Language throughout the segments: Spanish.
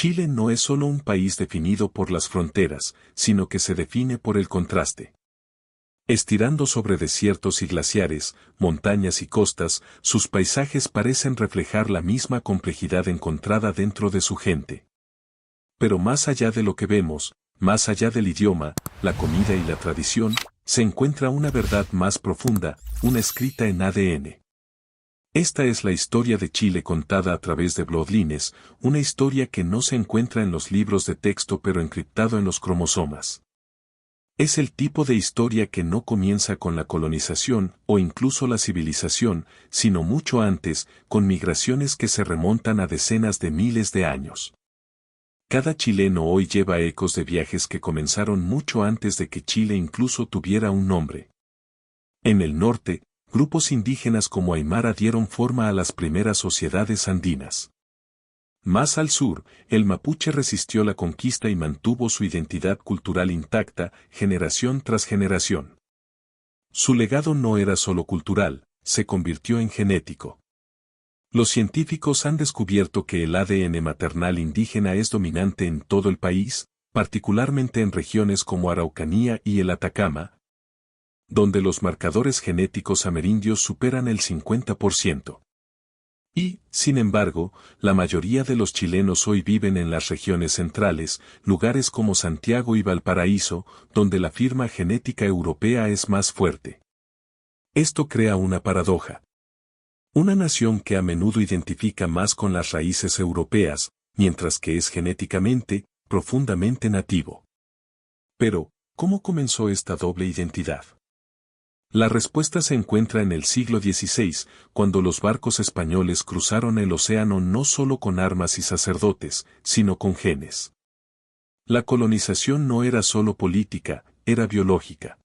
Chile no es solo un país definido por las fronteras, sino que se define por el contraste. Estirando sobre desiertos y glaciares, montañas y costas, sus paisajes parecen reflejar la misma complejidad encontrada dentro de su gente. Pero más allá de lo que vemos, más allá del idioma, la comida y la tradición, se encuentra una verdad más profunda, una escrita en ADN. Esta es la historia de Chile contada a través de Bloodlines, una historia que no se encuentra en los libros de texto pero encriptado en los cromosomas. Es el tipo de historia que no comienza con la colonización o incluso la civilización, sino mucho antes, con migraciones que se remontan a decenas de miles de años. Cada chileno hoy lleva ecos de viajes que comenzaron mucho antes de que Chile incluso tuviera un nombre. En el norte, grupos indígenas como Aymara dieron forma a las primeras sociedades andinas. Más al sur, el mapuche resistió la conquista y mantuvo su identidad cultural intacta, generación tras generación. Su legado no era solo cultural, se convirtió en genético. Los científicos han descubierto que el ADN maternal indígena es dominante en todo el país, particularmente en regiones como Araucanía y el Atacama, donde los marcadores genéticos amerindios superan el 50%. Y, sin embargo, la mayoría de los chilenos hoy viven en las regiones centrales, lugares como Santiago y Valparaíso, donde la firma genética europea es más fuerte. Esto crea una paradoja. Una nación que a menudo identifica más con las raíces europeas, mientras que es genéticamente, profundamente nativo. Pero, ¿cómo comenzó esta doble identidad? La respuesta se encuentra en el siglo XVI, cuando los barcos españoles cruzaron el océano no solo con armas y sacerdotes, sino con genes. La colonización no era solo política, era biológica.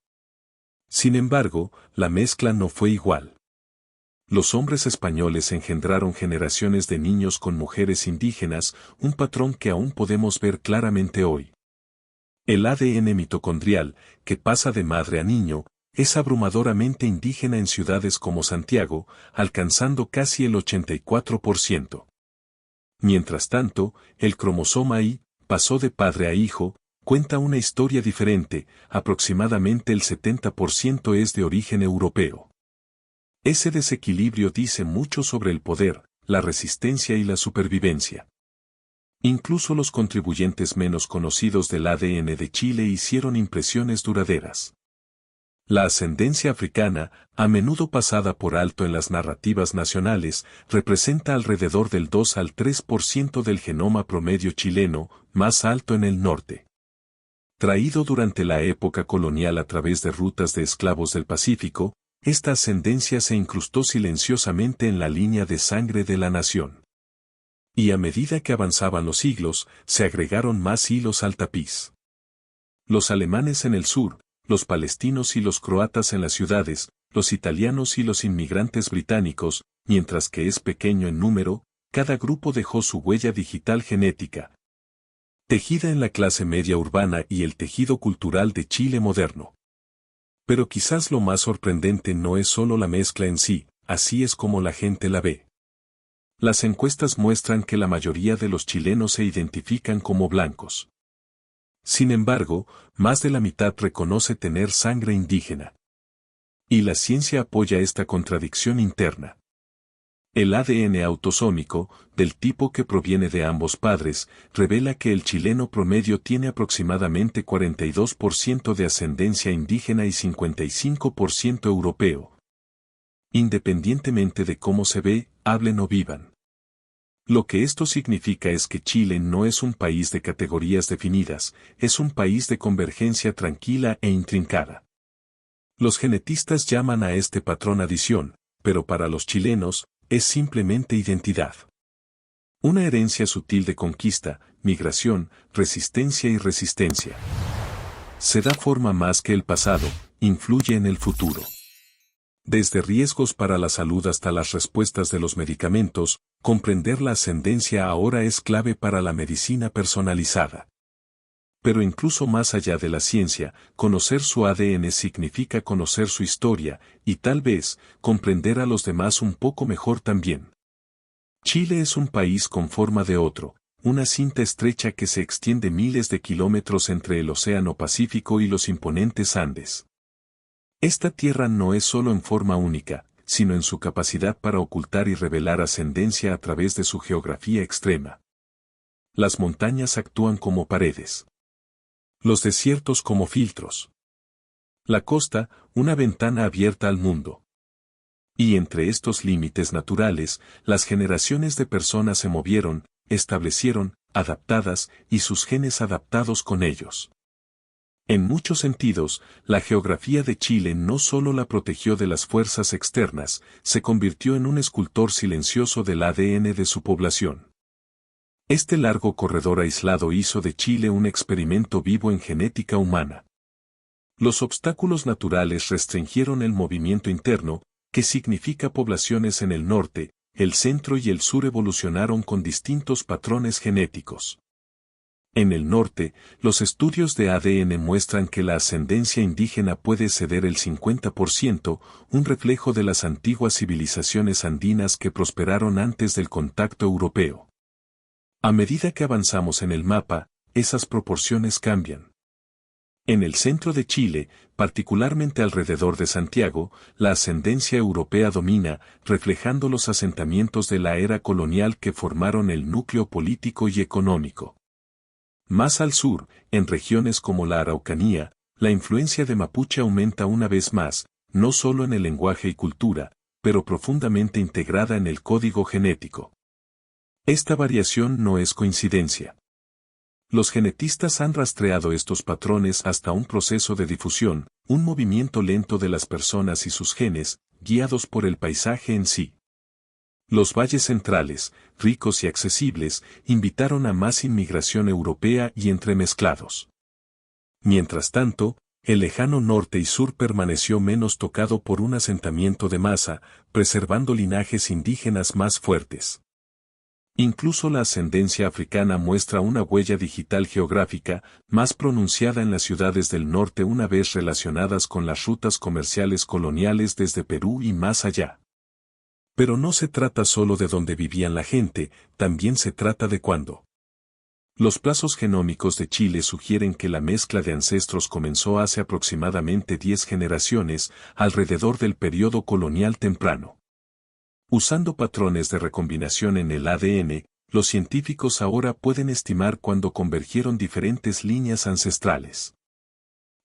Sin embargo, la mezcla no fue igual. Los hombres españoles engendraron generaciones de niños con mujeres indígenas, un patrón que aún podemos ver claramente hoy. El ADN mitocondrial, que pasa de madre a niño, es abrumadoramente indígena en ciudades como Santiago, alcanzando casi el 84%. Mientras tanto, el cromosoma Y pasó de padre a hijo, cuenta una historia diferente, aproximadamente el 70% es de origen europeo. Ese desequilibrio dice mucho sobre el poder, la resistencia y la supervivencia. Incluso los contribuyentes menos conocidos del ADN de Chile hicieron impresiones duraderas. La ascendencia africana, a menudo pasada por alto en las narrativas nacionales, representa alrededor del 2 al 3% del genoma promedio chileno, más alto en el norte. Traído durante la época colonial a través de rutas de esclavos del Pacífico, esta ascendencia se incrustó silenciosamente en la línea de sangre de la nación. Y a medida que avanzaban los siglos, se agregaron más hilos al tapiz. Los alemanes en el sur, los palestinos y los croatas en las ciudades, los italianos y los inmigrantes británicos, mientras que es pequeño en número, cada grupo dejó su huella digital genética, tejida en la clase media urbana y el tejido cultural de Chile moderno. Pero quizás lo más sorprendente no es solo la mezcla en sí, así es como la gente la ve. Las encuestas muestran que la mayoría de los chilenos se identifican como blancos. Sin embargo, más de la mitad reconoce tener sangre indígena. Y la ciencia apoya esta contradicción interna. El ADN autosómico, del tipo que proviene de ambos padres, revela que el chileno promedio tiene aproximadamente 42% de ascendencia indígena y 55% europeo. Independientemente de cómo se ve, hablen o vivan. Lo que esto significa es que Chile no es un país de categorías definidas, es un país de convergencia tranquila e intrincada. Los genetistas llaman a este patrón adición, pero para los chilenos, es simplemente identidad. Una herencia sutil de conquista, migración, resistencia y resistencia. Se da forma más que el pasado, influye en el futuro. Desde riesgos para la salud hasta las respuestas de los medicamentos, comprender la ascendencia ahora es clave para la medicina personalizada. Pero incluso más allá de la ciencia, conocer su ADN significa conocer su historia, y tal vez, comprender a los demás un poco mejor también. Chile es un país con forma de otro, una cinta estrecha que se extiende miles de kilómetros entre el Océano Pacífico y los imponentes Andes. Esta tierra no es solo en forma única, sino en su capacidad para ocultar y revelar ascendencia a través de su geografía extrema. Las montañas actúan como paredes. Los desiertos como filtros. La costa, una ventana abierta al mundo. Y entre estos límites naturales, las generaciones de personas se movieron, establecieron, adaptadas, y sus genes adaptados con ellos. En muchos sentidos, la geografía de Chile no solo la protegió de las fuerzas externas, se convirtió en un escultor silencioso del ADN de su población. Este largo corredor aislado hizo de Chile un experimento vivo en genética humana. Los obstáculos naturales restringieron el movimiento interno, que significa poblaciones en el norte, el centro y el sur evolucionaron con distintos patrones genéticos. En el norte, los estudios de ADN muestran que la ascendencia indígena puede exceder el 50%, un reflejo de las antiguas civilizaciones andinas que prosperaron antes del contacto europeo. A medida que avanzamos en el mapa, esas proporciones cambian. En el centro de Chile, particularmente alrededor de Santiago, la ascendencia europea domina, reflejando los asentamientos de la era colonial que formaron el núcleo político y económico. Más al sur, en regiones como la Araucanía, la influencia de mapuche aumenta una vez más, no solo en el lenguaje y cultura, pero profundamente integrada en el código genético. Esta variación no es coincidencia. Los genetistas han rastreado estos patrones hasta un proceso de difusión, un movimiento lento de las personas y sus genes, guiados por el paisaje en sí. Los valles centrales, ricos y accesibles, invitaron a más inmigración europea y entremezclados. Mientras tanto, el lejano norte y sur permaneció menos tocado por un asentamiento de masa, preservando linajes indígenas más fuertes. Incluso la ascendencia africana muestra una huella digital geográfica, más pronunciada en las ciudades del norte una vez relacionadas con las rutas comerciales coloniales desde Perú y más allá. Pero no se trata solo de dónde vivían la gente, también se trata de cuándo. Los plazos genómicos de Chile sugieren que la mezcla de ancestros comenzó hace aproximadamente 10 generaciones, alrededor del periodo colonial temprano. Usando patrones de recombinación en el ADN, los científicos ahora pueden estimar cuándo convergieron diferentes líneas ancestrales.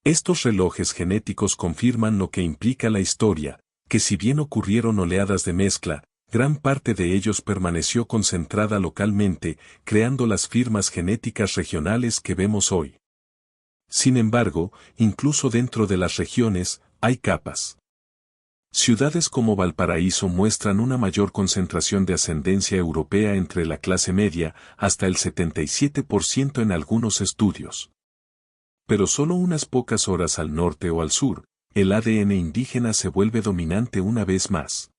Estos relojes genéticos confirman lo que implica la historia, que si bien ocurrieron oleadas de mezcla, gran parte de ellos permaneció concentrada localmente, creando las firmas genéticas regionales que vemos hoy. Sin embargo, incluso dentro de las regiones, hay capas. Ciudades como Valparaíso muestran una mayor concentración de ascendencia europea entre la clase media, hasta el 77% en algunos estudios. Pero solo unas pocas horas al norte o al sur, el ADN indígena se vuelve dominante una vez más.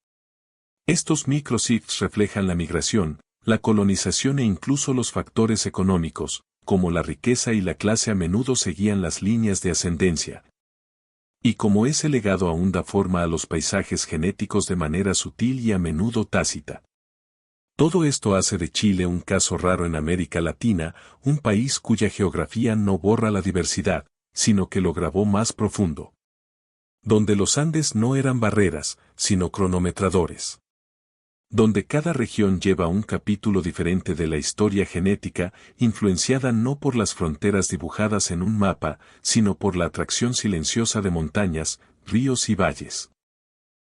Estos microshifts reflejan la migración, la colonización e incluso los factores económicos, como la riqueza y la clase a menudo seguían las líneas de ascendencia. Y como ese legado aún da forma a los paisajes genéticos de manera sutil y a menudo tácita. Todo esto hace de Chile un caso raro en América Latina, un país cuya geografía no borra la diversidad, sino que lo grabó más profundo. Donde los Andes no eran barreras, sino cronometradores. Donde cada región lleva un capítulo diferente de la historia genética, influenciada no por las fronteras dibujadas en un mapa, sino por la atracción silenciosa de montañas, ríos y valles.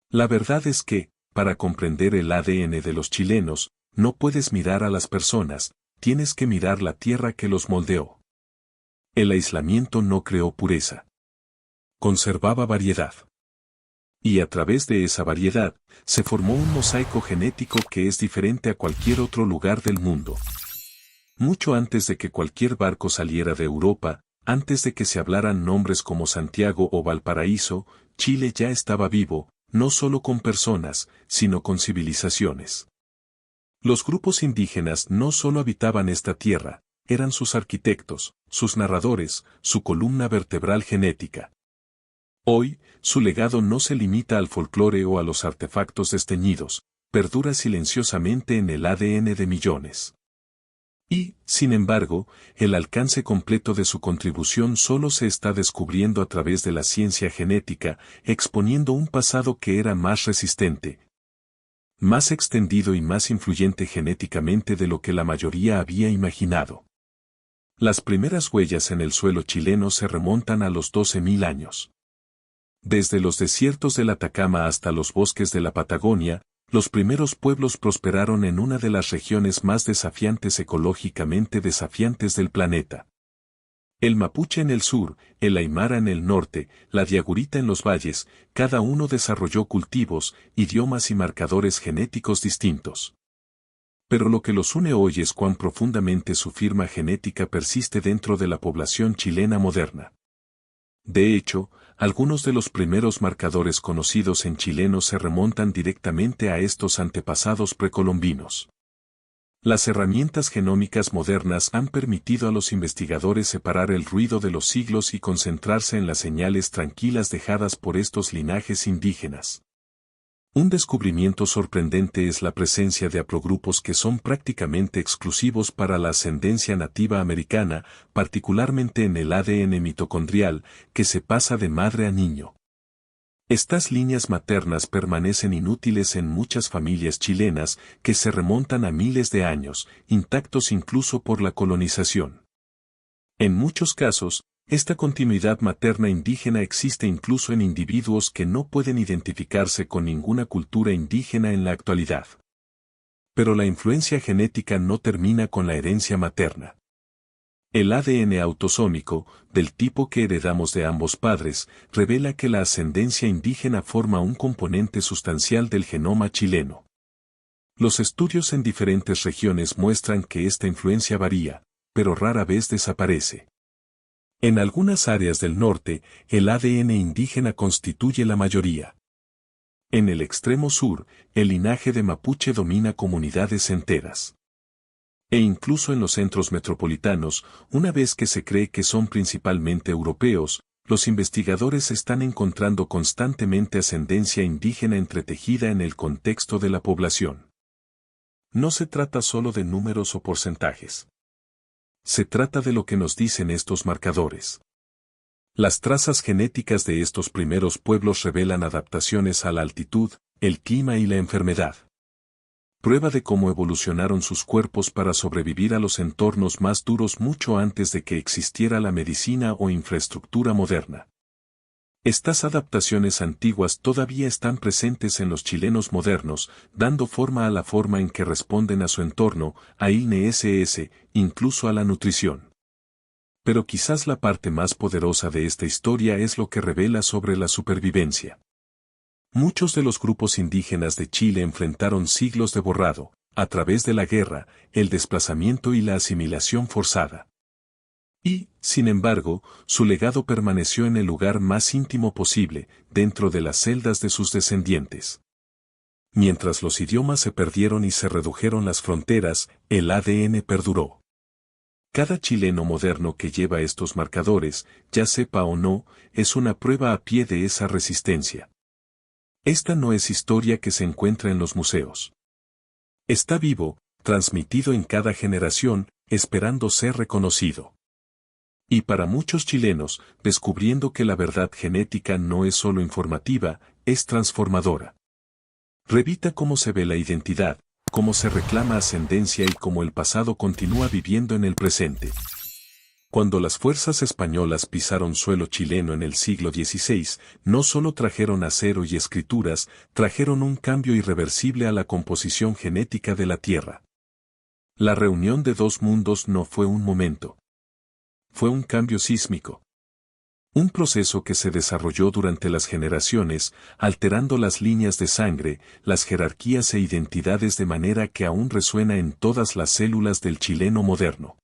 La verdad es que, para comprender el ADN de los chilenos, no puedes mirar a las personas, tienes que mirar la tierra que los moldeó. El aislamiento no creó pureza. Conservaba variedad. Y a través de esa variedad, se formó un mosaico genético que es diferente a cualquier otro lugar del mundo. Mucho antes de que cualquier barco saliera de Europa, antes de que se hablaran nombres como Santiago o Valparaíso, Chile ya estaba vivo, no solo con personas, sino con civilizaciones. Los grupos indígenas no solo habitaban esta tierra, eran sus arquitectos, sus narradores, su columna vertebral genética. Hoy, su legado no se limita al folclore o a los artefactos desteñidos, perdura silenciosamente en el ADN de millones. Y, sin embargo, el alcance completo de su contribución solo se está descubriendo a través de la ciencia genética, exponiendo un pasado que era más resistente, más extendido y más influyente genéticamente de lo que la mayoría había imaginado. Las primeras huellas en el suelo chileno se remontan a los 12.000 años. Desde los desiertos del Atacama hasta los bosques de la Patagonia, los primeros pueblos prosperaron en una de las regiones más ecológicamente desafiantes del planeta. El mapuche en el sur, el aymara en el norte, la diaguarita en los valles, cada uno desarrolló cultivos, idiomas y marcadores genéticos distintos. Pero lo que los une hoy es cuán profundamente su firma genética persiste dentro de la población chilena moderna. De hecho, algunos de los primeros marcadores conocidos en chileno se remontan directamente a estos antepasados precolombinos. Las herramientas genómicas modernas han permitido a los investigadores separar el ruido de los siglos y concentrarse en las señales tranquilas dejadas por estos linajes indígenas. Un descubrimiento sorprendente es la presencia de haplogrupos que son prácticamente exclusivos para la ascendencia nativa americana, particularmente en el ADN mitocondrial, que se pasa de madre a niño. Estas líneas maternas permanecen inútiles en muchas familias chilenas que se remontan a miles de años, intactos incluso por la colonización. En muchos casos, esta continuidad materna indígena existe incluso en individuos que no pueden identificarse con ninguna cultura indígena en la actualidad. Pero la influencia genética no termina con la herencia materna. El ADN autosómico, del tipo que heredamos de ambos padres, revela que la ascendencia indígena forma un componente sustancial del genoma chileno. Los estudios en diferentes regiones muestran que esta influencia varía, pero rara vez desaparece. En algunas áreas del norte, el ADN indígena constituye la mayoría. En el extremo sur, el linaje de mapuche domina comunidades enteras. E incluso en los centros metropolitanos, una vez que se cree que son principalmente europeos, los investigadores están encontrando constantemente ascendencia indígena entretejida en el contexto de la población. No se trata solo de números o porcentajes. Se trata de lo que nos dicen estos marcadores. Las trazas genéticas de estos primeros pueblos revelan adaptaciones a la altitud, el clima y la enfermedad. Prueba de cómo evolucionaron sus cuerpos para sobrevivir a los entornos más duros mucho antes de que existiera la medicina o infraestructura moderna. Estas adaptaciones antiguas todavía están presentes en los chilenos modernos, dando forma a la forma en que responden a su entorno, a INSS, incluso a la nutrición. Pero quizás la parte más poderosa de esta historia es lo que revela sobre la supervivencia. Muchos de los grupos indígenas de Chile enfrentaron siglos de borrado, a través de la guerra, el desplazamiento y la asimilación forzada. Y, sin embargo, su legado permaneció en el lugar más íntimo posible, dentro de las celdas de sus descendientes. Mientras los idiomas se perdieron y se redujeron las fronteras, el ADN perduró. Cada chileno moderno que lleva estos marcadores, ya sepa o no, es una prueba a pie de esa resistencia. Esta no es historia que se encuentra en los museos. Está vivo, transmitido en cada generación, esperando ser reconocido. Y para muchos chilenos, descubriendo que la verdad genética no es solo informativa, es transformadora. Revita cómo se ve la identidad, cómo se reclama ascendencia y cómo el pasado continúa viviendo en el presente. Cuando las fuerzas españolas pisaron suelo chileno en el siglo XVI, no solo trajeron acero y escrituras, trajeron un cambio irreversible a la composición genética de la Tierra. La reunión de dos mundos no fue un momento. Fue un cambio sísmico. Un proceso que se desarrolló durante las generaciones, alterando las líneas de sangre, las jerarquías e identidades de manera que aún resuena en todas las células del chileno moderno.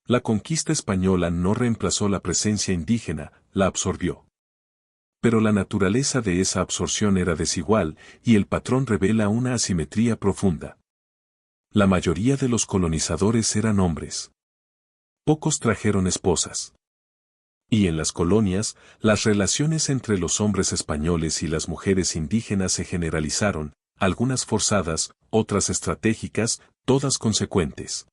La conquista española no reemplazó la presencia indígena, la absorbió. Pero la naturaleza de esa absorción era desigual, y el patrón revela una asimetría profunda. La mayoría de los colonizadores eran hombres. Pocos trajeron esposas. Y en las colonias, las relaciones entre los hombres españoles y las mujeres indígenas se generalizaron, algunas forzadas, otras estratégicas, todas consecuentes.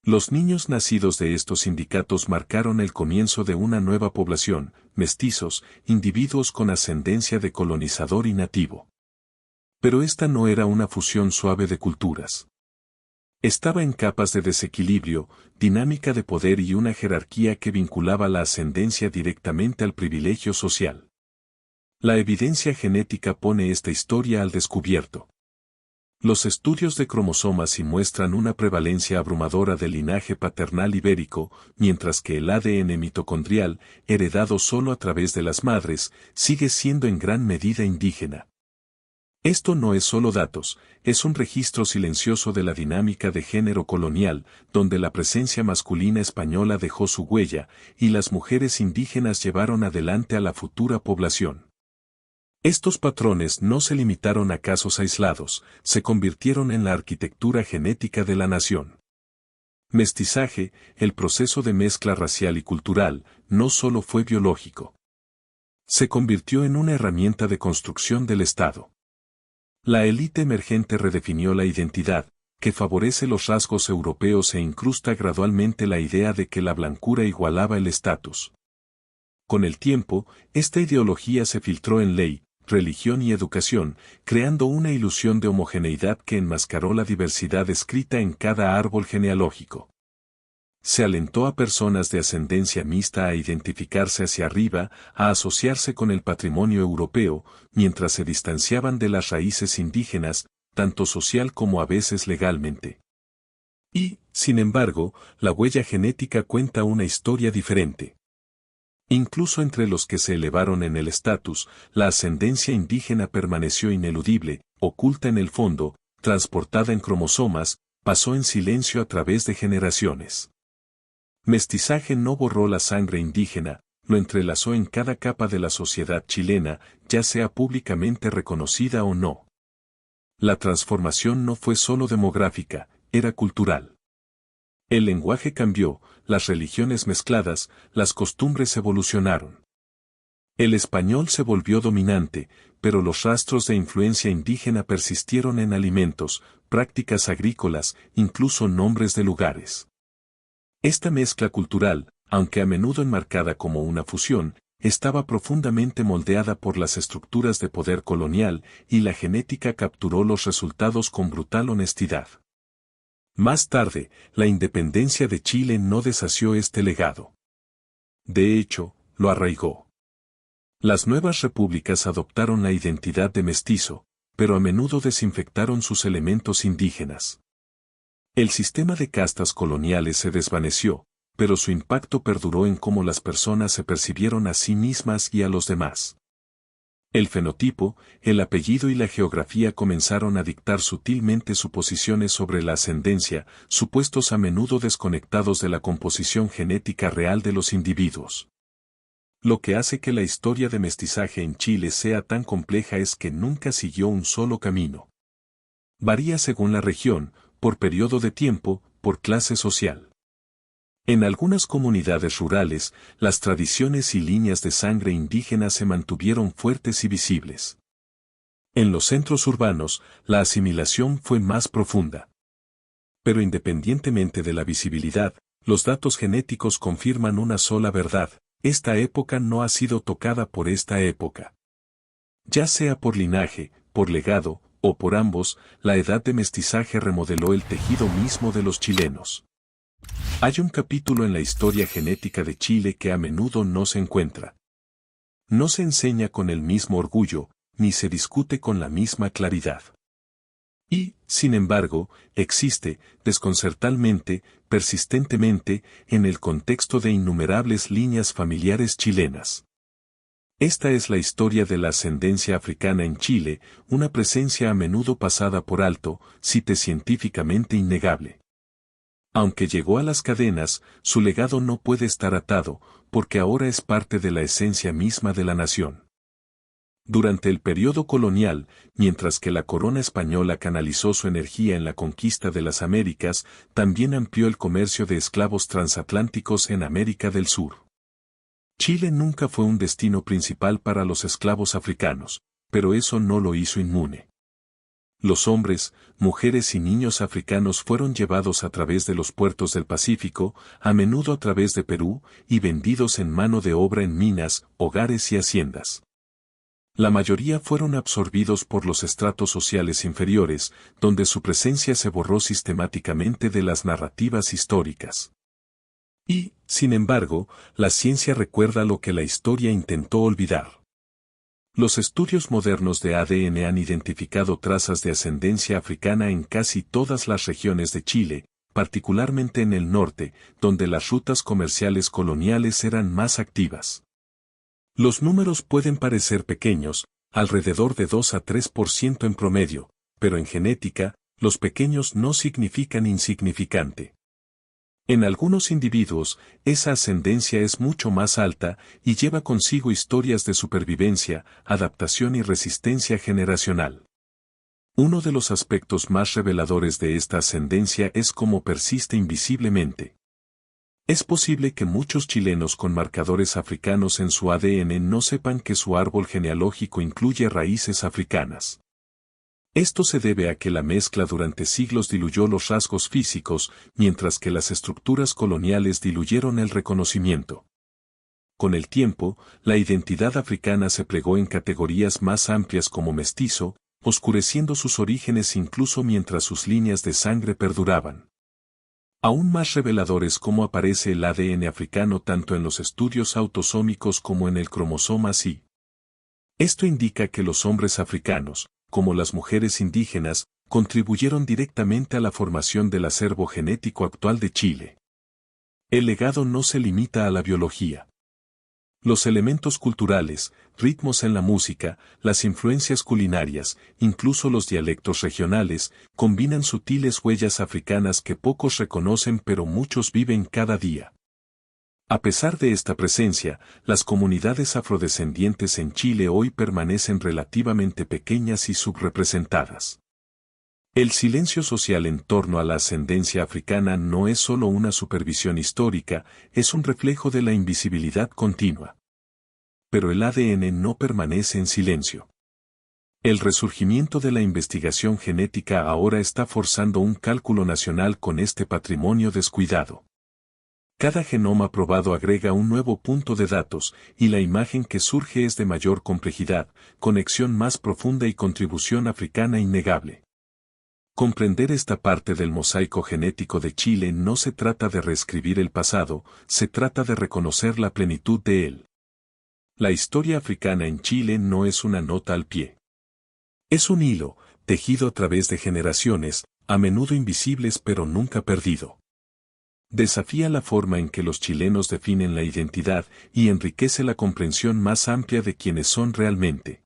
Los niños nacidos de estos sindicatos marcaron el comienzo de una nueva población, mestizos, individuos con ascendencia de colonizador y nativo. Pero esta no era una fusión suave de culturas. Estaba en capas de desequilibrio, dinámica de poder y una jerarquía que vinculaba la ascendencia directamente al privilegio social. La evidencia genética pone esta historia al descubierto. Los estudios de cromosomas sí muestran una prevalencia abrumadora del linaje paternal ibérico, mientras que el ADN mitocondrial, heredado solo a través de las madres, sigue siendo en gran medida indígena. Esto no es solo datos, es un registro silencioso de la dinámica de género colonial, donde la presencia masculina española dejó su huella, y las mujeres indígenas llevaron adelante a la futura población. Estos patrones no se limitaron a casos aislados, se convirtieron en la arquitectura genética de la nación. Mestizaje, el proceso de mezcla racial y cultural, no solo fue biológico. Se convirtió en una herramienta de construcción del Estado. La élite emergente redefinió la identidad, que favorece los rasgos europeos e incrusta gradualmente la idea de que la blancura igualaba el estatus. Con el tiempo, esta ideología se filtró en ley, religión y educación, creando una ilusión de homogeneidad que enmascaró la diversidad escrita en cada árbol genealógico. Se alentó a personas de ascendencia mixta a identificarse hacia arriba, a asociarse con el patrimonio europeo, mientras se distanciaban de las raíces indígenas, tanto social como a veces legalmente. Y, sin embargo, la huella genética cuenta una historia diferente. Incluso entre los que se elevaron en el estatus, la ascendencia indígena permaneció ineludible, oculta en el fondo, transportada en cromosomas, pasó en silencio a través de generaciones. Mestizaje no borró la sangre indígena, lo entrelazó en cada capa de la sociedad chilena, ya sea públicamente reconocida o no. La transformación no fue solo demográfica, era cultural. El lenguaje cambió, las religiones mezcladas, las costumbres evolucionaron. El español se volvió dominante, pero los rastros de influencia indígena persistieron en alimentos, prácticas agrícolas, incluso nombres de lugares. Esta mezcla cultural, aunque a menudo enmarcada como una fusión, estaba profundamente moldeada por las estructuras de poder colonial, y la genética capturó los resultados con brutal honestidad. Más tarde, la independencia de Chile no desació este legado. De hecho, lo arraigó. Las nuevas repúblicas adoptaron la identidad de mestizo, pero a menudo desinfectaron sus elementos indígenas. El sistema de castas coloniales se desvaneció, pero su impacto perduró en cómo las personas se percibieron a sí mismas y a los demás. El fenotipo, el apellido y la geografía comenzaron a dictar sutilmente suposiciones sobre la ascendencia, supuestos a menudo desconectados de la composición genética real de los individuos. Lo que hace que la historia de mestizaje en Chile sea tan compleja es que nunca siguió un solo camino. Varía según la región, por periodo de tiempo, por clase social. En algunas comunidades rurales, las tradiciones y líneas de sangre indígena se mantuvieron fuertes y visibles. En los centros urbanos, la asimilación fue más profunda. Pero independientemente de la visibilidad, los datos genéticos confirman una sola verdad: esta época no ha sido tocada por esta época. Ya sea por linaje, por legado, o por ambos, la edad de mestizaje remodeló el tejido mismo de los chilenos. Hay un capítulo en la historia genética de Chile que a menudo no se encuentra. No se enseña con el mismo orgullo, ni se discute con la misma claridad. Y, sin embargo, existe, desconcertantemente, persistentemente, en el contexto de innumerables líneas familiares chilenas. Esta es la historia de la ascendencia africana en Chile, una presencia a menudo pasada por alto, cite científicamente innegable. Aunque llegó a las cadenas, su legado no puede estar atado, porque ahora es parte de la esencia misma de la nación. Durante el periodo colonial, mientras que la corona española canalizó su energía en la conquista de las Américas, también amplió el comercio de esclavos transatlánticos en América del Sur. Chile nunca fue un destino principal para los esclavos africanos, pero eso no lo hizo inmune. Los hombres, mujeres y niños africanos fueron llevados a través de los puertos del Pacífico, a menudo a través de Perú, y vendidos en mano de obra en minas, hogares y haciendas. La mayoría fueron absorbidos por los estratos sociales inferiores, donde su presencia se borró sistemáticamente de las narrativas históricas. Y, sin embargo, la ciencia recuerda lo que la historia intentó olvidar. Los estudios modernos de ADN han identificado trazas de ascendencia africana en casi todas las regiones de Chile, particularmente en el norte, donde las rutas comerciales coloniales eran más activas. Los números pueden parecer pequeños, alrededor de 2 a 3% en promedio, pero en genética, los pequeños no significan insignificante. En algunos individuos, esa ascendencia es mucho más alta y lleva consigo historias de supervivencia, adaptación y resistencia generacional. Uno de los aspectos más reveladores de esta ascendencia es cómo persiste invisiblemente. Es posible que muchos chilenos con marcadores africanos en su ADN no sepan que su árbol genealógico incluye raíces africanas. Esto se debe a que la mezcla durante siglos diluyó los rasgos físicos, mientras que las estructuras coloniales diluyeron el reconocimiento. Con el tiempo, la identidad africana se plegó en categorías más amplias como mestizo, oscureciendo sus orígenes incluso mientras sus líneas de sangre perduraban. Aún más revelador es cómo aparece el ADN africano tanto en los estudios autosómicos como en el cromosoma Y. Esto indica que los hombres africanos, como las mujeres indígenas, contribuyeron directamente a la formación del acervo genético actual de Chile. El legado no se limita a la biología. Los elementos culturales, ritmos en la música, las influencias culinarias, incluso los dialectos regionales, combinan sutiles huellas africanas que pocos reconocen pero muchos viven cada día. A pesar de esta presencia, las comunidades afrodescendientes en Chile hoy permanecen relativamente pequeñas y subrepresentadas. El silencio social en torno a la ascendencia africana no es solo una supervisión histórica, es un reflejo de la invisibilidad continua. Pero el ADN no permanece en silencio. El resurgimiento de la investigación genética ahora está forzando un cálculo nacional con este patrimonio descuidado. Cada genoma probado agrega un nuevo punto de datos, y la imagen que surge es de mayor complejidad, conexión más profunda y contribución africana innegable. Comprender esta parte del mosaico genético de Chile no se trata de reescribir el pasado, se trata de reconocer la plenitud de él. La historia africana en Chile no es una nota al pie. Es un hilo, tejido a través de generaciones, a menudo invisibles pero nunca perdido. Desafía la forma en que los chilenos definen la identidad y enriquece la comprensión más amplia de quienes son realmente.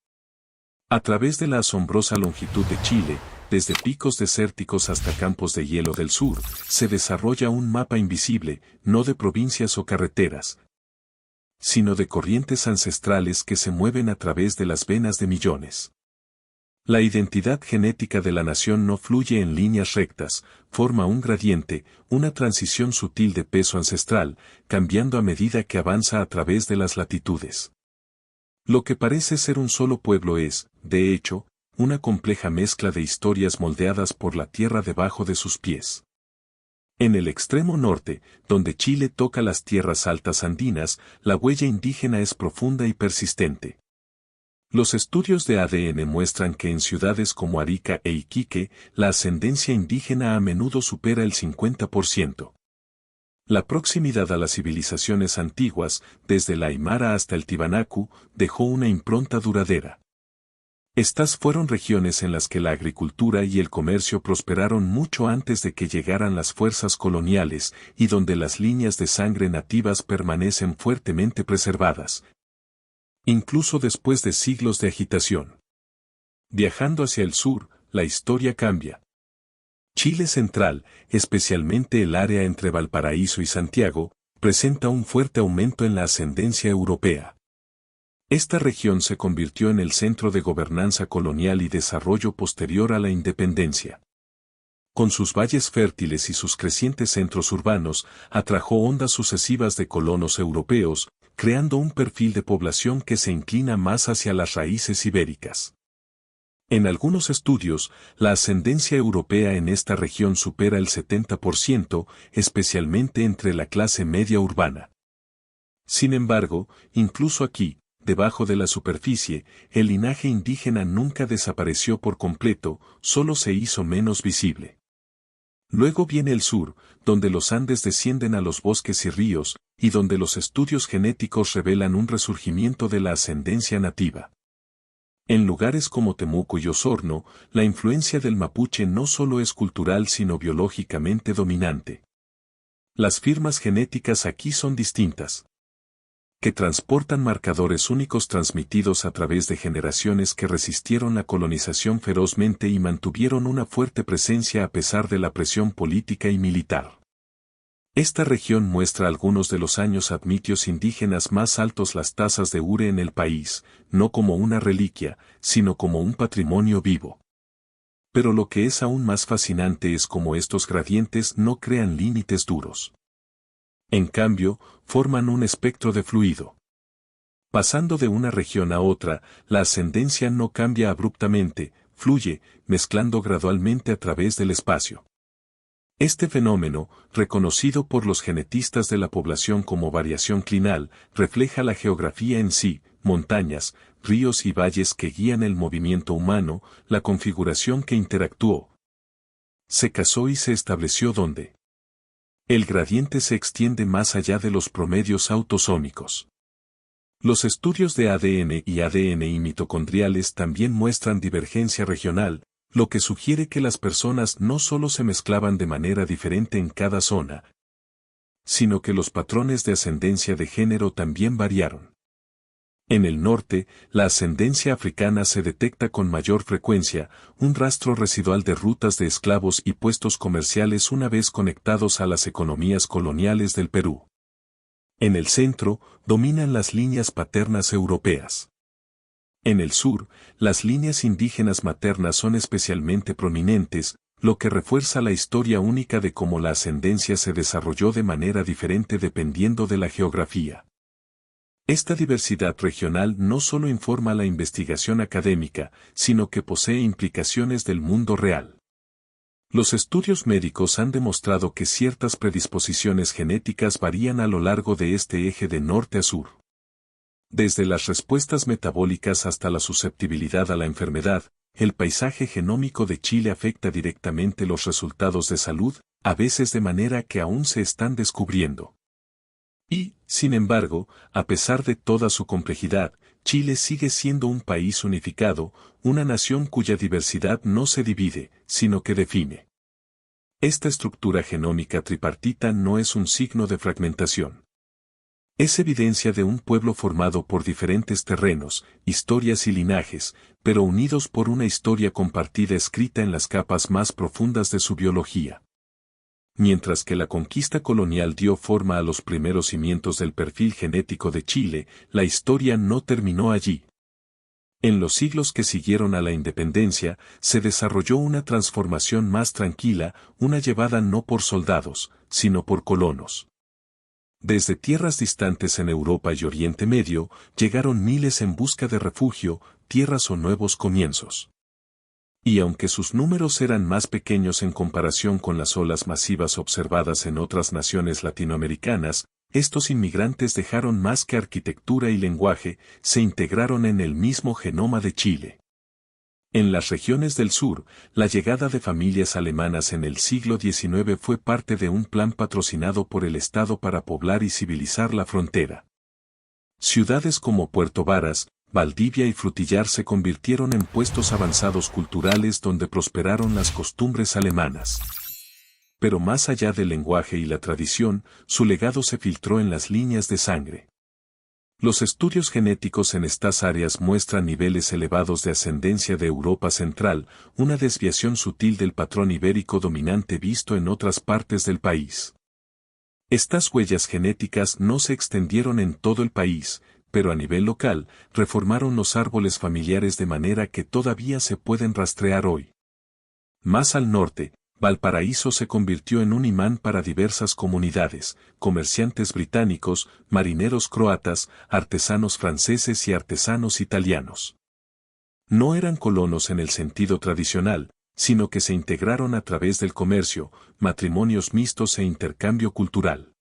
A través de la asombrosa longitud de Chile, desde picos desérticos hasta campos de hielo del sur, se desarrolla un mapa invisible, no de provincias o carreteras, sino de corrientes ancestrales que se mueven a través de las venas de millones. La identidad genética de la nación no fluye en líneas rectas, forma un gradiente, una transición sutil de peso ancestral, cambiando a medida que avanza a través de las latitudes. Lo que parece ser un solo pueblo es, de hecho, una compleja mezcla de historias moldeadas por la tierra debajo de sus pies. En el extremo norte, donde Chile toca las tierras altas andinas, la huella indígena es profunda y persistente. Los estudios de ADN muestran que en ciudades como Arica e Iquique, la ascendencia indígena a menudo supera el 50%. La proximidad a las civilizaciones antiguas, desde la Aymara hasta el Tiwanaku, dejó una impronta duradera. Estas fueron regiones en las que la agricultura y el comercio prosperaron mucho antes de que llegaran las fuerzas coloniales y donde las líneas de sangre nativas permanecen fuertemente preservadas, incluso después de siglos de agitación. Viajando hacia el sur, la historia cambia. Chile central, especialmente el área entre Valparaíso y Santiago, presenta un fuerte aumento en la ascendencia europea. Esta región se convirtió en el centro de gobernanza colonial y desarrollo posterior a la independencia. Con sus valles fértiles y sus crecientes centros urbanos, atrajo ondas sucesivas de colonos europeos, creando un perfil de población que se inclina más hacia las raíces ibéricas. En algunos estudios, la ascendencia europea en esta región supera el 70%, especialmente entre la clase media urbana. Sin embargo, incluso aquí, debajo de la superficie, el linaje indígena nunca desapareció por completo, solo se hizo menos visible. Luego viene el sur, donde los Andes descienden a los bosques y ríos, y donde los estudios genéticos revelan un resurgimiento de la ascendencia nativa. En lugares como Temuco y Osorno, la influencia del mapuche no solo es cultural sino biológicamente dominante. Las firmas genéticas aquí son distintas, que transportan marcadores únicos transmitidos a través de generaciones que resistieron la colonización ferozmente y mantuvieron una fuerte presencia a pesar de la presión política y militar. Esta región muestra algunos de los años admitios indígenas más altos, las tasas de Ure en el país, no como una reliquia, sino como un patrimonio vivo. Pero lo que es aún más fascinante es cómo estos gradientes no crean límites duros. En cambio, forman un espectro de fluido. Pasando de una región a otra, la ascendencia no cambia abruptamente, fluye, mezclando gradualmente a través del espacio. Este fenómeno, reconocido por los genetistas de la población como variación clinal, refleja la geografía en sí, montañas, ríos y valles que guían el movimiento humano, la configuración que interactuó. Se casó y se estableció donde. El gradiente se extiende más allá de los promedios autosómicos. Los estudios de ADN y mitocondriales también muestran divergencia regional, lo que sugiere que las personas no solo se mezclaban de manera diferente en cada zona, sino que los patrones de ascendencia de género también variaron. En el norte, la ascendencia africana se detecta con mayor frecuencia, un rastro residual de rutas de esclavos y puestos comerciales una vez conectados a las economías coloniales del Perú. En el centro, dominan las líneas paternas europeas. En el sur, las líneas indígenas maternas son especialmente prominentes, lo que refuerza la historia única de cómo la ascendencia se desarrolló de manera diferente dependiendo de la geografía. Esta diversidad regional no solo informa la investigación académica, sino que posee implicaciones del mundo real. Los estudios médicos han demostrado que ciertas predisposiciones genéticas varían a lo largo de este eje de norte a sur. Desde las respuestas metabólicas hasta la susceptibilidad a la enfermedad, el paisaje genómico de Chile afecta directamente los resultados de salud, a veces de manera que aún se están descubriendo. Y, sin embargo, a pesar de toda su complejidad, Chile sigue siendo un país unificado, una nación cuya diversidad no se divide, sino que define. Esta estructura genómica tripartita no es un signo de fragmentación. Es evidencia de un pueblo formado por diferentes terrenos, historias y linajes, pero unidos por una historia compartida escrita en las capas más profundas de su biología. Mientras que la conquista colonial dio forma a los primeros cimientos del perfil genético de Chile, la historia no terminó allí. En los siglos que siguieron a la independencia, se desarrolló una transformación más tranquila, una llevada no por soldados, sino por colonos. Desde tierras distantes en Europa y Oriente Medio, llegaron miles en busca de refugio, tierras o nuevos comienzos. Y aunque sus números eran más pequeños en comparación con las olas masivas observadas en otras naciones latinoamericanas, estos inmigrantes dejaron más que arquitectura y lenguaje, se integraron en el mismo genoma de Chile. En las regiones del sur, la llegada de familias alemanas en el siglo XIX fue parte de un plan patrocinado por el Estado para poblar y civilizar la frontera. Ciudades como Puerto Varas, Valdivia y Frutillar se convirtieron en puestos avanzados culturales donde prosperaron las costumbres alemanas. Pero más allá del lenguaje y la tradición, su legado se filtró en las líneas de sangre. Los estudios genéticos en estas áreas muestran niveles elevados de ascendencia de Europa Central, una desviación sutil del patrón ibérico dominante visto en otras partes del país. Estas huellas genéticas no se extendieron en todo el país, pero a nivel local, reformaron los árboles familiares de manera que todavía se pueden rastrear hoy. Más al norte, Valparaíso se convirtió en un imán para diversas comunidades, comerciantes británicos, marineros croatas, artesanos franceses y artesanos italianos. No eran colonos en el sentido tradicional, sino que se integraron a través del comercio, matrimonios mixtos e intercambio cultural.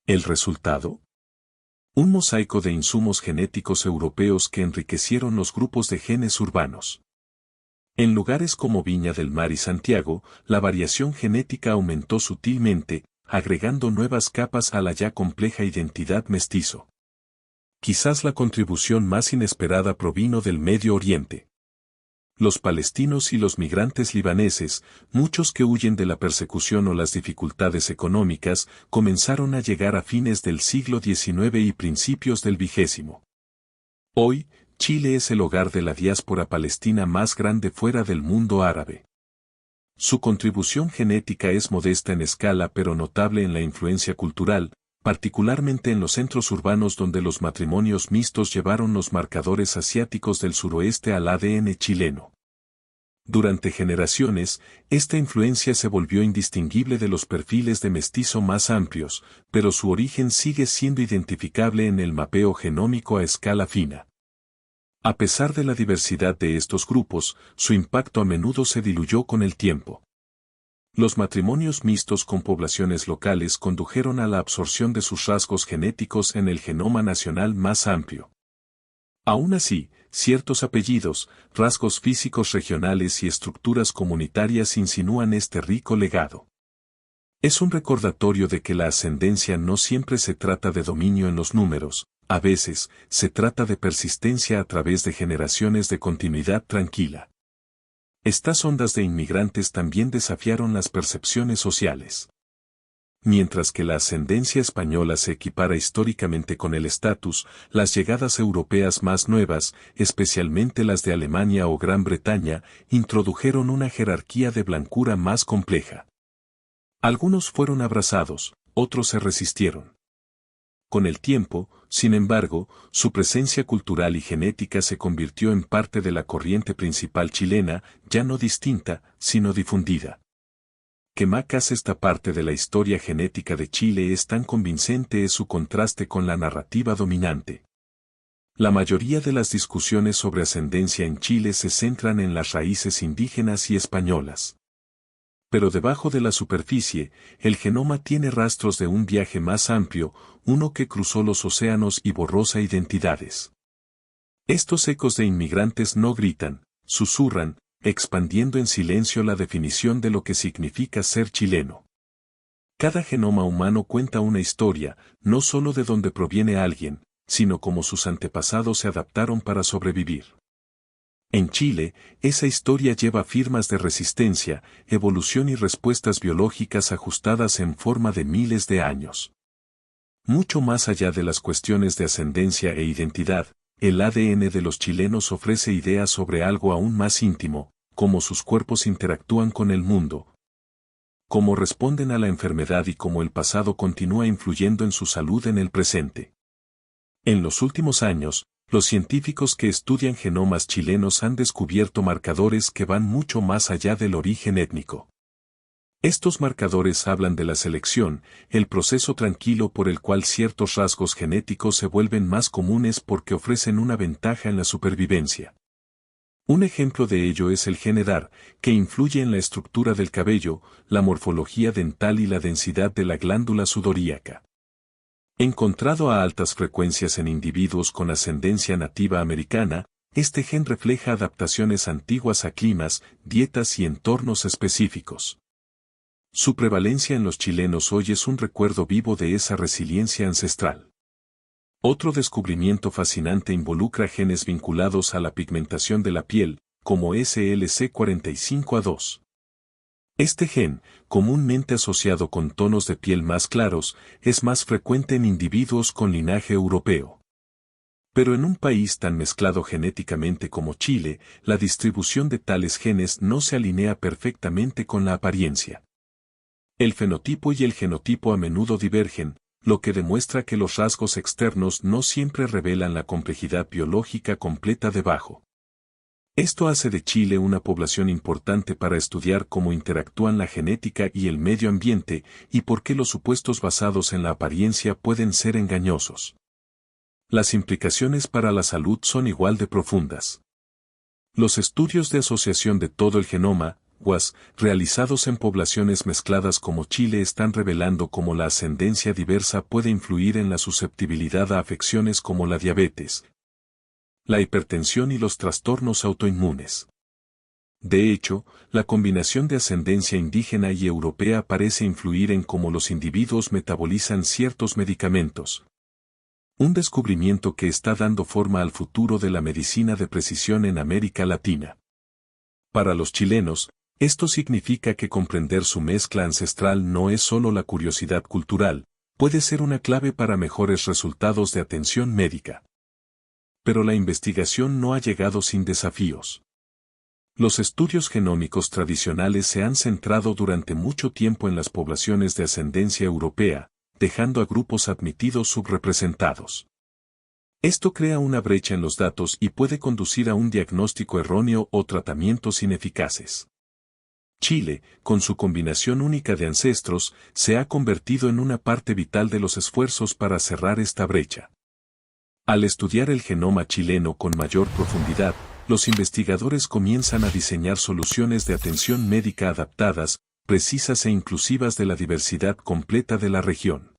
¿El resultado? Un mosaico de insumos genéticos europeos que enriquecieron los grupos de genes urbanos. En lugares como Viña del Mar y Santiago, la variación genética aumentó sutilmente, agregando nuevas capas a la ya compleja identidad mestizo. Quizás la contribución más inesperada provino del Medio Oriente. Los palestinos y los migrantes libaneses, muchos que huyen de la persecución o las dificultades económicas, comenzaron a llegar a fines del siglo XIX y principios del XX. Hoy, Chile es el hogar de la diáspora palestina más grande fuera del mundo árabe. Su contribución genética es modesta en escala pero notable en la influencia cultural, particularmente en los centros urbanos donde los matrimonios mixtos llevaron los marcadores asiáticos del suroeste al ADN chileno. Durante generaciones, esta influencia se volvió indistinguible de los perfiles de mestizo más amplios, pero su origen sigue siendo identificable en el mapeo genómico a escala fina. A pesar de la diversidad de estos grupos, su impacto a menudo se diluyó con el tiempo. Los matrimonios mixtos con poblaciones locales condujeron a la absorción de sus rasgos genéticos en el genoma nacional más amplio. Aún así, ciertos apellidos, rasgos físicos regionales y estructuras comunitarias insinúan este rico legado. Es un recordatorio de que la ascendencia no siempre se trata de dominio en los números, a veces, se trata de persistencia a través de generaciones de continuidad tranquila. Estas ondas de inmigrantes también desafiaron las percepciones sociales. Mientras que la ascendencia española se equipara históricamente con el estatus, las llegadas europeas más nuevas, especialmente las de Alemania o Gran Bretaña, introdujeron una jerarquía de blancura más compleja. Algunos fueron abrazados, otros se resistieron. Con el tiempo, sin embargo, su presencia cultural y genética se convirtió en parte de la corriente principal chilena, ya no distinta, sino difundida. Que más esta parte de la historia genética de Chile es tan convincente es su contraste con la narrativa dominante. La mayoría de las discusiones sobre ascendencia en Chile se centran en las raíces indígenas y españolas. Pero debajo de la superficie, el genoma tiene rastros de un viaje más amplio, uno que cruzó los océanos y borró identidades. Estos ecos de inmigrantes no gritan, susurran, expandiendo en silencio la definición de lo que significa ser chileno. Cada genoma humano cuenta una historia, no solo de dónde proviene alguien, sino cómo sus antepasados se adaptaron para sobrevivir. En Chile, esa historia lleva firmas de resistencia, evolución y respuestas biológicas ajustadas en forma de miles de años. Mucho más allá de las cuestiones de ascendencia e identidad, el ADN de los chilenos ofrece ideas sobre algo aún más íntimo, cómo sus cuerpos interactúan con el mundo, cómo responden a la enfermedad y cómo el pasado continúa influyendo en su salud en el presente. En los últimos años, los científicos que estudian genomas chilenos han descubierto marcadores que van mucho más allá del origen étnico. Estos marcadores hablan de la selección, el proceso tranquilo por el cual ciertos rasgos genéticos se vuelven más comunes porque ofrecen una ventaja en la supervivencia. Un ejemplo de ello es el gen EDAR, que influye en la estructura del cabello, la morfología dental y la densidad de la glándula sudoríaca. Encontrado a altas frecuencias en individuos con ascendencia nativa americana, este gen refleja adaptaciones antiguas a climas, dietas y entornos específicos. Su prevalencia en los chilenos hoy es un recuerdo vivo de esa resiliencia ancestral. Otro descubrimiento fascinante involucra genes vinculados a la pigmentación de la piel, como SLC45A2. Este gen, comúnmente asociado con tonos de piel más claros, es más frecuente en individuos con linaje europeo. Pero en un país tan mezclado genéticamente como Chile, la distribución de tales genes no se alinea perfectamente con la apariencia. El fenotipo y el genotipo a menudo divergen, lo que demuestra que los rasgos externos no siempre revelan la complejidad biológica completa debajo. Esto hace de Chile una población importante para estudiar cómo interactúan la genética y el medio ambiente y por qué los supuestos basados en la apariencia pueden ser engañosos. Las implicaciones para la salud son igual de profundas. Los estudios de asociación de todo el genoma, WAS, realizados en poblaciones mezcladas como Chile están revelando cómo la ascendencia diversa puede influir en la susceptibilidad a afecciones como la diabetes, la hipertensión y los trastornos autoinmunes. De hecho, la combinación de ascendencia indígena y europea parece influir en cómo los individuos metabolizan ciertos medicamentos. Un descubrimiento que está dando forma al futuro de la medicina de precisión en América Latina. Para los chilenos, esto significa que comprender su mezcla ancestral no es solo la curiosidad cultural, puede ser una clave para mejores resultados de atención médica. Pero la investigación no ha llegado sin desafíos. Los estudios genómicos tradicionales se han centrado durante mucho tiempo en las poblaciones de ascendencia europea, dejando a grupos admitidos subrepresentados. Esto crea una brecha en los datos y puede conducir a un diagnóstico erróneo o tratamientos ineficaces. Chile, con su combinación única de ancestros, se ha convertido en una parte vital de los esfuerzos para cerrar esta brecha. Al estudiar el genoma chileno con mayor profundidad, los investigadores comienzan a diseñar soluciones de atención médica adaptadas, precisas e inclusivas de la diversidad completa de la región.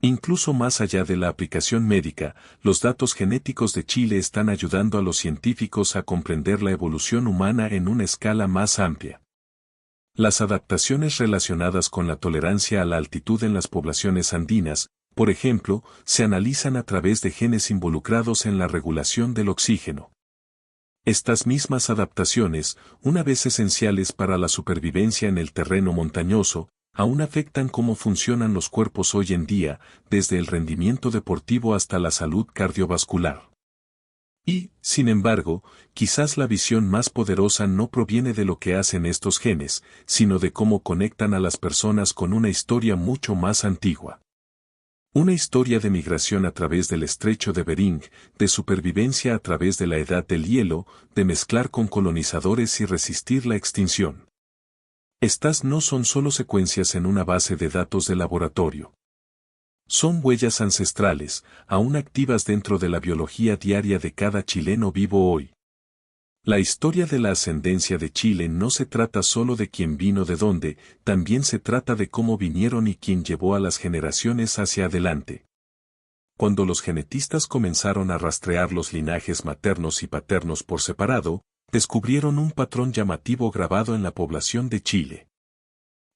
Incluso más allá de la aplicación médica, los datos genéticos de Chile están ayudando a los científicos a comprender la evolución humana en una escala más amplia. Las adaptaciones relacionadas con la tolerancia a la altitud en las poblaciones andinas, por ejemplo, se analizan a través de genes involucrados en la regulación del oxígeno. Estas mismas adaptaciones, una vez esenciales para la supervivencia en el terreno montañoso, aún afectan cómo funcionan los cuerpos hoy en día, desde el rendimiento deportivo hasta la salud cardiovascular. Y, sin embargo, quizás la visión más poderosa no proviene de lo que hacen estos genes, sino de cómo conectan a las personas con una historia mucho más antigua. Una historia de migración a través del estrecho de Bering, de supervivencia a través de la edad del hielo, de mezclar con colonizadores y resistir la extinción. Estas no son solo secuencias en una base de datos de laboratorio. Son huellas ancestrales, aún activas dentro de la biología diaria de cada chileno vivo hoy. La historia de la ascendencia de Chile no se trata solo de quién vino de dónde, también se trata de cómo vinieron y quién llevó a las generaciones hacia adelante. Cuando los genetistas comenzaron a rastrear los linajes maternos y paternos por separado, descubrieron un patrón llamativo grabado en la población de Chile.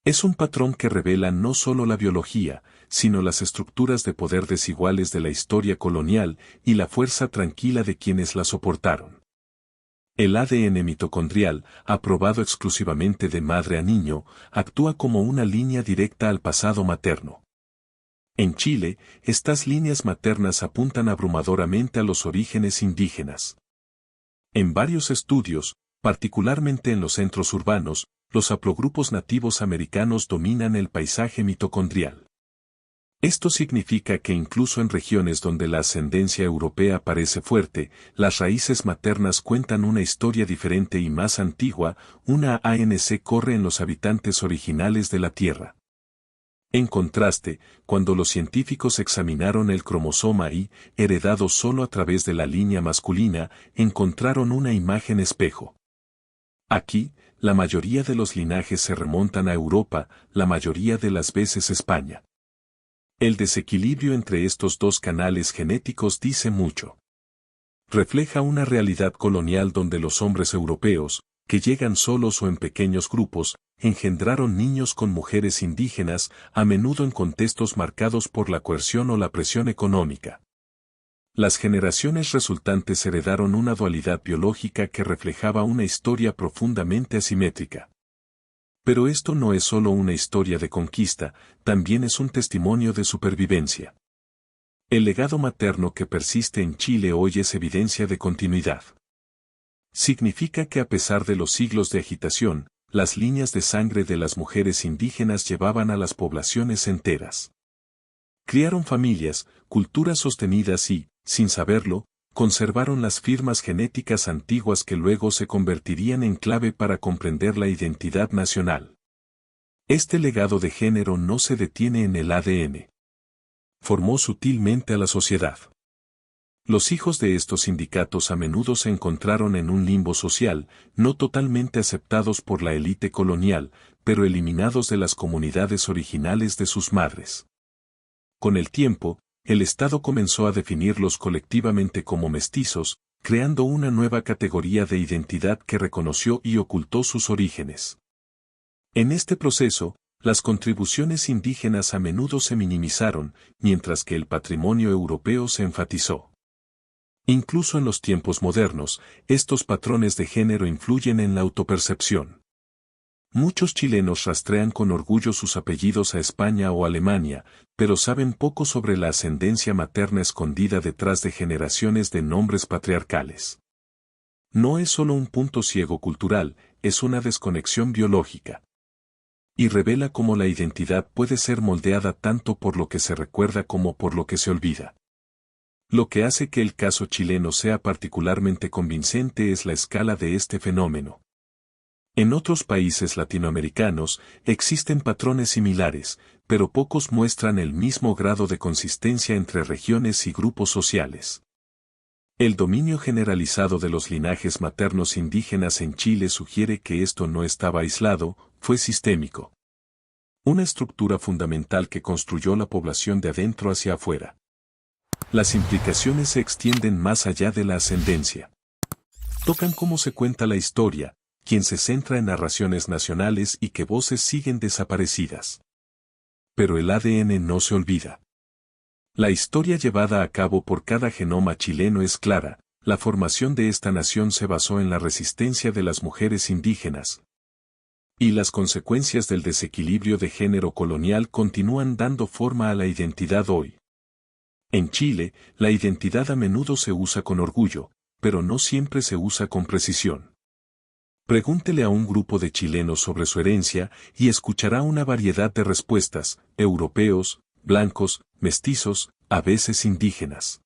Es un patrón que revela no solo la biología, sino las estructuras de poder desiguales de la historia colonial y la fuerza tranquila de quienes la soportaron. El ADN mitocondrial, aprobado exclusivamente de madre a niño, actúa como una línea directa al pasado materno. En Chile, estas líneas maternas apuntan abrumadoramente a los orígenes indígenas. En varios estudios, particularmente en los centros urbanos, los haplogrupos nativos americanos dominan el paisaje mitocondrial. Esto significa que incluso en regiones donde la ascendencia europea parece fuerte, las raíces maternas cuentan una historia diferente y más antigua, una ANC corre en los habitantes originales de la Tierra. En contraste, cuando los científicos examinaron el cromosoma Y, heredado solo a través de la línea masculina, encontraron una imagen espejo. Aquí, la mayoría de los linajes se remontan a Europa, la mayoría de las veces España. El desequilibrio entre estos dos canales genéticos dice mucho. Refleja una realidad colonial donde los hombres europeos, que llegan solos o en pequeños grupos, engendraron niños con mujeres indígenas, a menudo en contextos marcados por la coerción o la presión económica. Las generaciones resultantes heredaron una dualidad biológica que reflejaba una historia profundamente asimétrica. Pero esto no es solo una historia de conquista, también es un testimonio de supervivencia. El legado materno que persiste en Chile hoy es evidencia de continuidad. Significa que a pesar de los siglos de agitación, las líneas de sangre de las mujeres indígenas llevaban a las poblaciones enteras. Criaron familias, culturas sostenidas y, sin saberlo, conservaron las firmas genéticas antiguas que luego se convertirían en clave para comprender la identidad nacional. Este legado de género no se detiene en el ADN. Formó sutilmente a la sociedad. Los hijos de estos sindicatos a menudo se encontraron en un limbo social, no totalmente aceptados por la élite colonial, pero eliminados de las comunidades originales de sus madres. Con el tiempo, el Estado comenzó a definirlos colectivamente como mestizos, creando una nueva categoría de identidad que reconoció y ocultó sus orígenes. En este proceso, las contribuciones indígenas a menudo se minimizaron, mientras que el patrimonio europeo se enfatizó. Incluso en los tiempos modernos, estos patrones de género influyen en la autopercepción. Muchos chilenos rastrean con orgullo sus apellidos a España o Alemania, pero saben poco sobre la ascendencia materna escondida detrás de generaciones de nombres patriarcales. No es solo un punto ciego cultural, es una desconexión biológica. Y revela cómo la identidad puede ser moldeada tanto por lo que se recuerda como por lo que se olvida. Lo que hace que el caso chileno sea particularmente convincente es la escala de este fenómeno. En otros países latinoamericanos existen patrones similares, pero pocos muestran el mismo grado de consistencia entre regiones y grupos sociales. El dominio generalizado de los linajes maternos indígenas en Chile sugiere que esto no estaba aislado, fue sistémico. Una estructura fundamental que construyó la población de adentro hacia afuera. Las implicaciones se extienden más allá de la ascendencia. Tocan cómo se cuenta la historia, quien se centra en narraciones nacionales y que voces siguen desaparecidas. Pero el ADN no se olvida. La historia llevada a cabo por cada genoma chileno es clara, la formación de esta nación se basó en la resistencia de las mujeres indígenas. Y las consecuencias del desequilibrio de género colonial continúan dando forma a la identidad hoy. En Chile, la identidad a menudo se usa con orgullo, pero no siempre se usa con precisión. Pregúntele a un grupo de chilenos sobre su herencia y escuchará una variedad de respuestas, europeos, blancos, mestizos, a veces indígenas.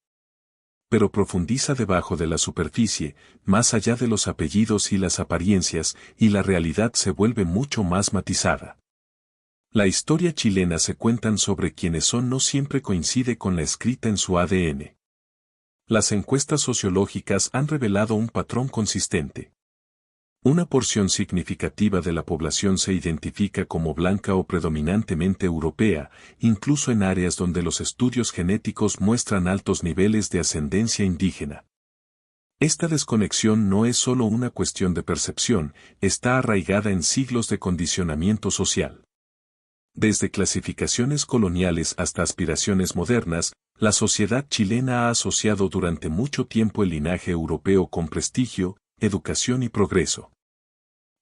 Pero profundiza debajo de la superficie, más allá de los apellidos y las apariencias, y la realidad se vuelve mucho más matizada. La historia chilena se cuentan sobre quienes son no siempre coincide con la escrita en su ADN. Las encuestas sociológicas han revelado un patrón consistente. Una porción significativa de la población se identifica como blanca o predominantemente europea, incluso en áreas donde los estudios genéticos muestran altos niveles de ascendencia indígena. Esta desconexión no es solo una cuestión de percepción, está arraigada en siglos de condicionamiento social. Desde clasificaciones coloniales hasta aspiraciones modernas, la sociedad chilena ha asociado durante mucho tiempo el linaje europeo con prestigio, educación y progreso.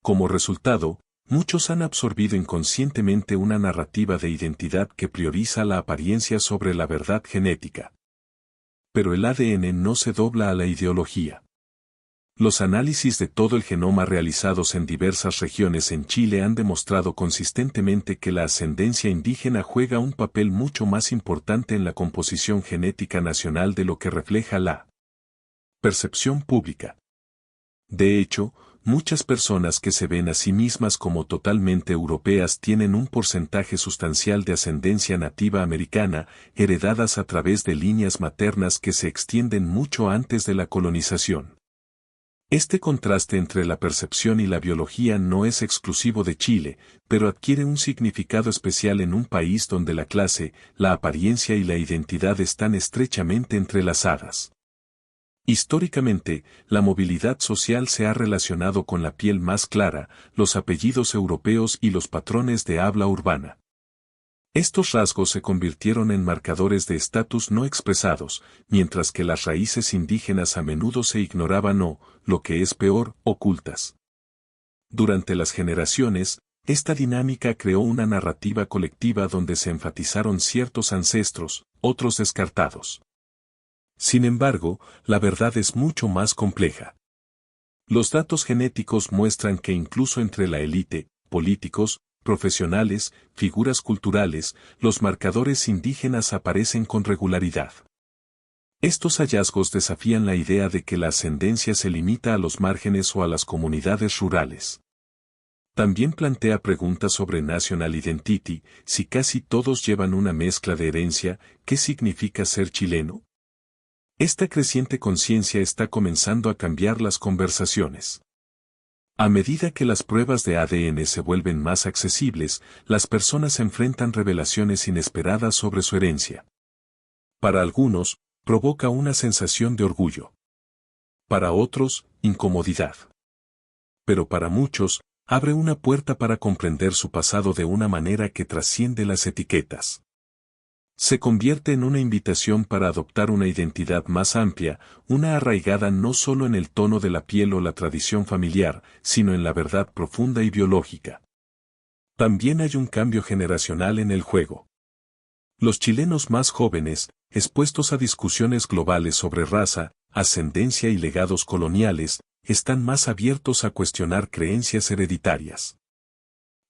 Como resultado, muchos han absorbido inconscientemente una narrativa de identidad que prioriza la apariencia sobre la verdad genética. Pero el ADN no se dobla a la ideología. Los análisis de todo el genoma realizados en diversas regiones en Chile han demostrado consistentemente que la ascendencia indígena juega un papel mucho más importante en la composición genética nacional de lo que refleja la percepción pública. De hecho, muchas personas que se ven a sí mismas como totalmente europeas tienen un porcentaje sustancial de ascendencia nativa americana, heredadas a través de líneas maternas que se extienden mucho antes de la colonización. Este contraste entre la percepción y la biología no es exclusivo de Chile, pero adquiere un significado especial en un país donde la clase, la apariencia y la identidad están estrechamente entrelazadas. Históricamente, la movilidad social se ha relacionado con la piel más clara, los apellidos europeos y los patrones de habla urbana. Estos rasgos se convirtieron en marcadores de estatus no expresados, mientras que las raíces indígenas a menudo se ignoraban o, lo que es peor, ocultas. Durante las generaciones, esta dinámica creó una narrativa colectiva donde se enfatizaron ciertos ancestros, otros descartados. Sin embargo, la verdad es mucho más compleja. Los datos genéticos muestran que incluso entre la élite, políticos, profesionales, figuras culturales, los marcadores indígenas aparecen con regularidad. Estos hallazgos desafían la idea de que la ascendencia se limita a los márgenes o a las comunidades rurales. También plantea preguntas sobre national identity, si casi todos llevan una mezcla de herencia, ¿qué significa ser chileno? Esta creciente conciencia está comenzando a cambiar las conversaciones. A medida que las pruebas de ADN se vuelven más accesibles, las personas enfrentan revelaciones inesperadas sobre su herencia. Para algunos, provoca una sensación de orgullo. Para otros, incomodidad. Pero para muchos, abre una puerta para comprender su pasado de una manera que trasciende las etiquetas. Se convierte en una invitación para adoptar una identidad más amplia, una arraigada no solo en el tono de la piel o la tradición familiar, sino en la verdad profunda y biológica. También hay un cambio generacional en el juego. Los chilenos más jóvenes, expuestos a discusiones globales sobre raza, ascendencia y legados coloniales, están más abiertos a cuestionar creencias hereditarias.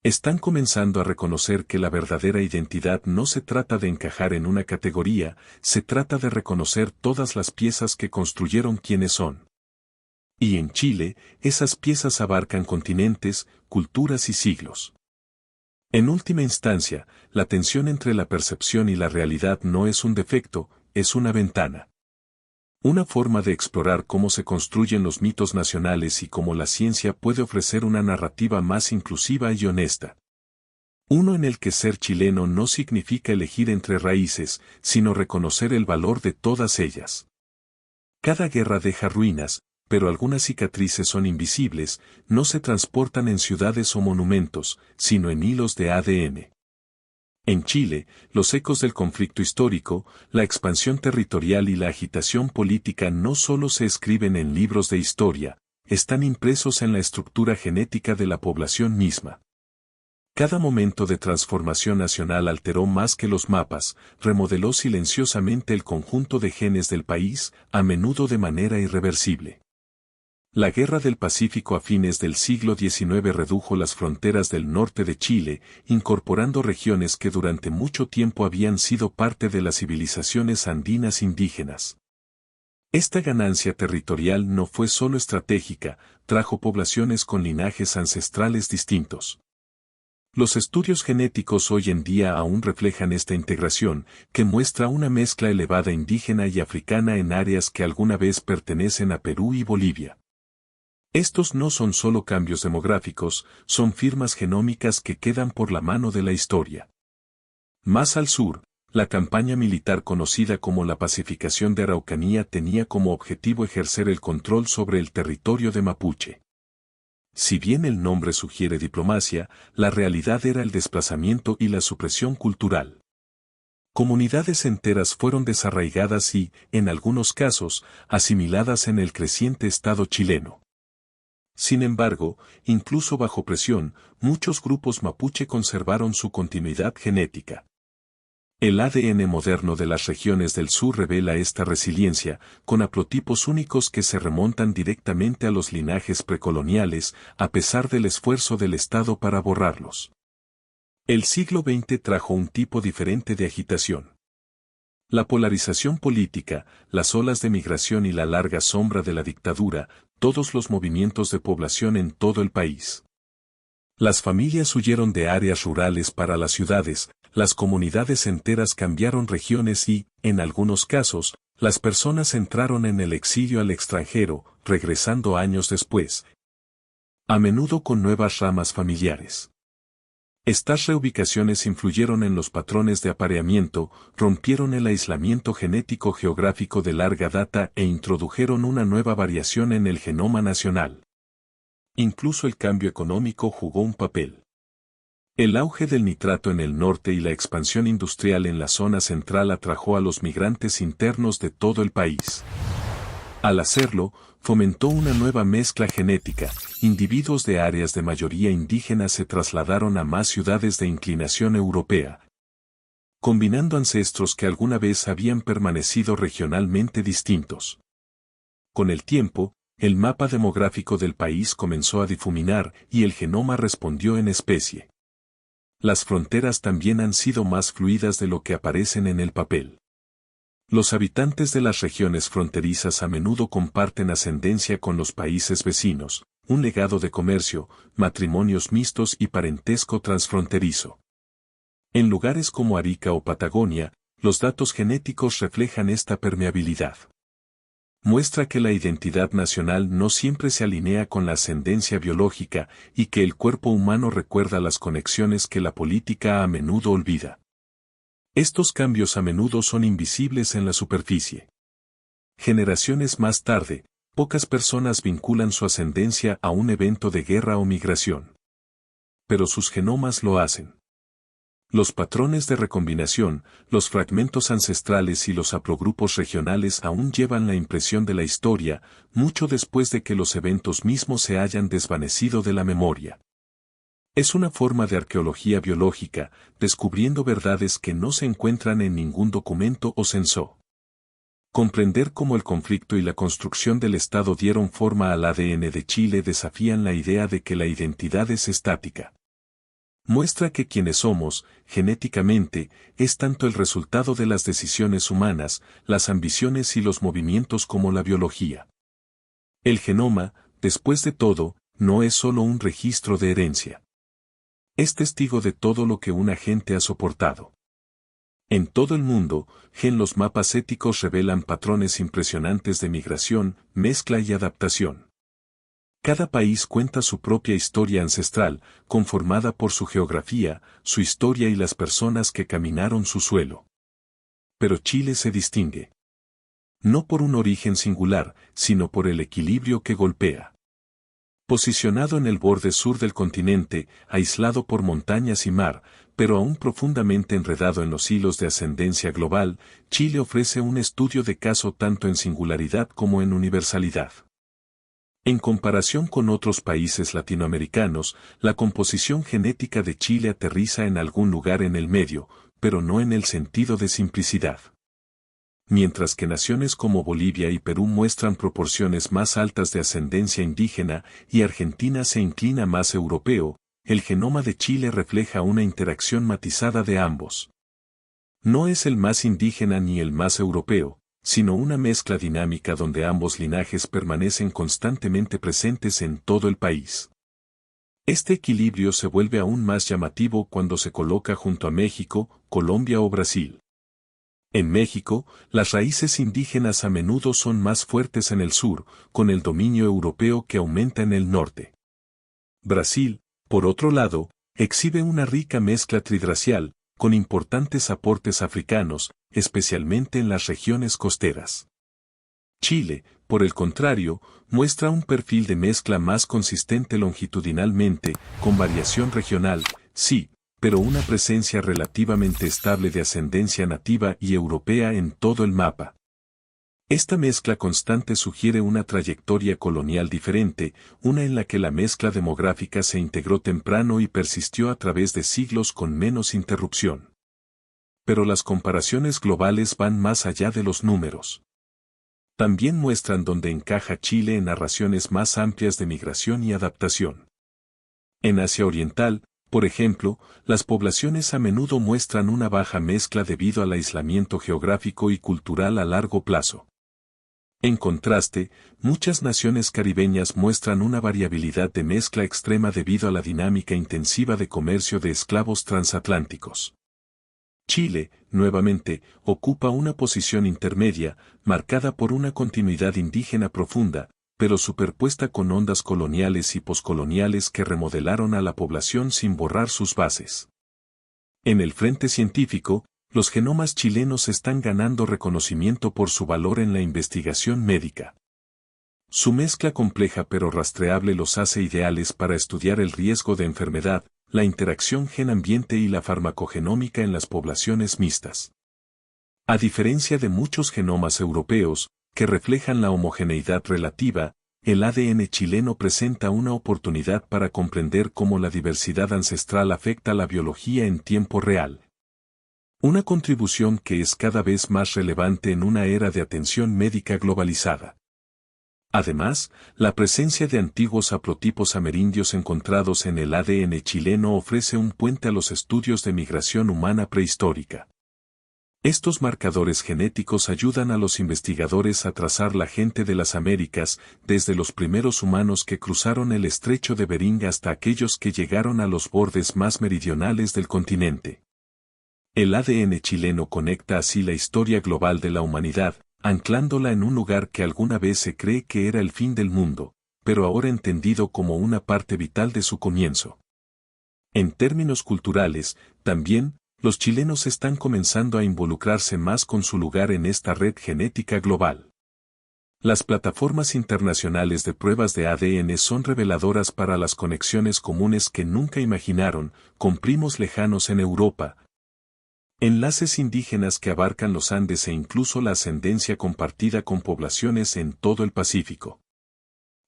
Están comenzando a reconocer que la verdadera identidad no se trata de encajar en una categoría, se trata de reconocer todas las piezas que construyeron quienes son. Y en Chile, esas piezas abarcan continentes, culturas y siglos. En última instancia, la tensión entre la percepción y la realidad no es un defecto, es una ventana. Una forma de explorar cómo se construyen los mitos nacionales y cómo la ciencia puede ofrecer una narrativa más inclusiva y honesta. Uno en el que ser chileno no significa elegir entre raíces, sino reconocer el valor de todas ellas. Cada guerra deja ruinas, pero algunas cicatrices son invisibles, no se transportan en ciudades o monumentos, sino en hilos de ADN. En Chile, los ecos del conflicto histórico, la expansión territorial y la agitación política no solo se escriben en libros de historia, están impresos en la estructura genética de la población misma. Cada momento de transformación nacional alteró más que los mapas, remodeló silenciosamente el conjunto de genes del país, a menudo de manera irreversible. La Guerra del Pacífico a fines del siglo XIX redujo las fronteras del norte de Chile, incorporando regiones que durante mucho tiempo habían sido parte de las civilizaciones andinas indígenas. Esta ganancia territorial no fue solo estratégica, trajo poblaciones con linajes ancestrales distintos. Los estudios genéticos hoy en día aún reflejan esta integración, que muestra una mezcla elevada indígena y africana en áreas que alguna vez pertenecen a Perú y Bolivia. Estos no son solo cambios demográficos, son firmas genómicas que quedan por la mano de la historia. Más al sur, la campaña militar conocida como la Pacificación de Araucanía tenía como objetivo ejercer el control sobre el territorio de Mapuche. Si bien el nombre sugiere diplomacia, la realidad era el desplazamiento y la supresión cultural. Comunidades enteras fueron desarraigadas y, en algunos casos, asimiladas en el creciente Estado chileno. Sin embargo, incluso bajo presión, muchos grupos mapuche conservaron su continuidad genética. El ADN moderno de las regiones del sur revela esta resiliencia, con haplotipos únicos que se remontan directamente a los linajes precoloniales, a pesar del esfuerzo del Estado para borrarlos. El siglo XX trajo un tipo diferente de agitación. La polarización política, las olas de migración y la larga sombra de la dictadura, todos los movimientos de población en todo el país. Las familias huyeron de áreas rurales para las ciudades, las comunidades enteras cambiaron regiones y, en algunos casos, las personas entraron en el exilio al extranjero, regresando años después. A menudo con nuevas ramas familiares. Estas reubicaciones influyeron en los patrones de apareamiento, rompieron el aislamiento genético geográfico de larga data e introdujeron una nueva variación en el genoma nacional. Incluso el cambio económico jugó un papel. El auge del nitrato en el norte y la expansión industrial en la zona central atrajo a los migrantes internos de todo el país. Al hacerlo, fomentó una nueva mezcla genética, individuos de áreas de mayoría indígena se trasladaron a más ciudades de inclinación europea, combinando ancestros que alguna vez habían permanecido regionalmente distintos. Con el tiempo, el mapa demográfico del país comenzó a difuminar y el genoma respondió en especie. Las fronteras también han sido más fluidas de lo que aparecen en el papel. Los habitantes de las regiones fronterizas a menudo comparten ascendencia con los países vecinos, un legado de comercio, matrimonios mixtos y parentesco transfronterizo. En lugares como Arica o Patagonia, los datos genéticos reflejan esta permeabilidad. muestra que la identidad nacional no siempre se alinea con la ascendencia biológica y que el cuerpo humano recuerda las conexiones que la política a menudo olvida. Estos cambios a menudo son invisibles en la superficie. Generaciones más tarde, pocas personas vinculan su ascendencia a un evento de guerra o migración. Pero sus genomas lo hacen. Los patrones de recombinación, los fragmentos ancestrales y los haplogrupos regionales aún llevan la impresión de la historia, mucho después de que los eventos mismos se hayan desvanecido de la memoria. Es una forma de arqueología biológica, descubriendo verdades que no se encuentran en ningún documento o censo. Comprender cómo el conflicto y la construcción del Estado dieron forma al ADN de Chile desafían la idea de que la identidad es estática. Muestra que quienes somos, genéticamente, es tanto el resultado de las decisiones humanas, las ambiciones y los movimientos como la biología. El genoma, después de todo, no es solo un registro de herencia. Es testigo de todo lo que una gente ha soportado. En todo el mundo, los mapas éticos revelan patrones impresionantes de migración, mezcla y adaptación. Cada país cuenta su propia historia ancestral, conformada por su geografía, su historia y las personas que caminaron su suelo. Pero Chile se distingue. No por un origen singular, sino por el equilibrio que golpea. Posicionado en el borde sur del continente, aislado por montañas y mar, pero aún profundamente enredado en los hilos de ascendencia global, Chile ofrece un estudio de caso tanto en singularidad como en universalidad. En comparación con otros países latinoamericanos, la composición genética de Chile aterriza en algún lugar en el medio, pero no en el sentido de simplicidad. Mientras que naciones como Bolivia y Perú muestran proporciones más altas de ascendencia indígena y Argentina se inclina más europeo, el genoma de Chile refleja una interacción matizada de ambos. No es el más indígena ni el más europeo, sino una mezcla dinámica donde ambos linajes permanecen constantemente presentes en todo el país. Este equilibrio se vuelve aún más llamativo cuando se coloca junto a México, Colombia o Brasil. En México, las raíces indígenas a menudo son más fuertes en el sur, con el dominio europeo que aumenta en el norte. Brasil, por otro lado, exhibe una rica mezcla tridracial, con importantes aportes africanos, especialmente en las regiones costeras. Chile, por el contrario, muestra un perfil de mezcla más consistente longitudinalmente, con variación regional, sí, pero una presencia relativamente estable de ascendencia nativa y europea en todo el mapa. Esta mezcla constante sugiere una trayectoria colonial diferente, una en la que la mezcla demográfica se integró temprano y persistió a través de siglos con menos interrupción. Pero las comparaciones globales van más allá de los números. También muestran dónde encaja Chile en narraciones más amplias de migración y adaptación. En Asia Oriental, por ejemplo, las poblaciones a menudo muestran una baja mezcla debido al aislamiento geográfico y cultural a largo plazo. En contraste, muchas naciones caribeñas muestran una variabilidad de mezcla extrema debido a la dinámica intensiva de comercio de esclavos transatlánticos. Chile, nuevamente, ocupa una posición intermedia, marcada por una continuidad indígena profunda, pero superpuesta con ondas coloniales y poscoloniales que remodelaron a la población sin borrar sus bases. En el frente científico, los genomas chilenos están ganando reconocimiento por su valor en la investigación médica. Su mezcla compleja pero rastreable los hace ideales para estudiar el riesgo de enfermedad, la interacción gen-ambiente y la farmacogenómica en las poblaciones mixtas. A diferencia de muchos genomas europeos, que reflejan la homogeneidad relativa, el ADN chileno presenta una oportunidad para comprender cómo la diversidad ancestral afecta la biología en tiempo real. Una contribución que es cada vez más relevante en una era de atención médica globalizada. Además, la presencia de antiguos haplotipos amerindios encontrados en el ADN chileno ofrece un puente a los estudios de migración humana prehistórica. Estos marcadores genéticos ayudan a los investigadores a trazar la gente de las Américas, desde los primeros humanos que cruzaron el estrecho de Bering hasta aquellos que llegaron a los bordes más meridionales del continente. El ADN chileno conecta así la historia global de la humanidad, anclándola en un lugar que alguna vez se cree que era el fin del mundo, pero ahora entendido como una parte vital de su comienzo. En términos culturales, también, los chilenos están comenzando a involucrarse más con su lugar en esta red genética global. Las plataformas internacionales de pruebas de ADN son reveladoras para las conexiones comunes que nunca imaginaron, con primos lejanos en Europa. Enlaces indígenas que abarcan los Andes e incluso la ascendencia compartida con poblaciones en todo el Pacífico.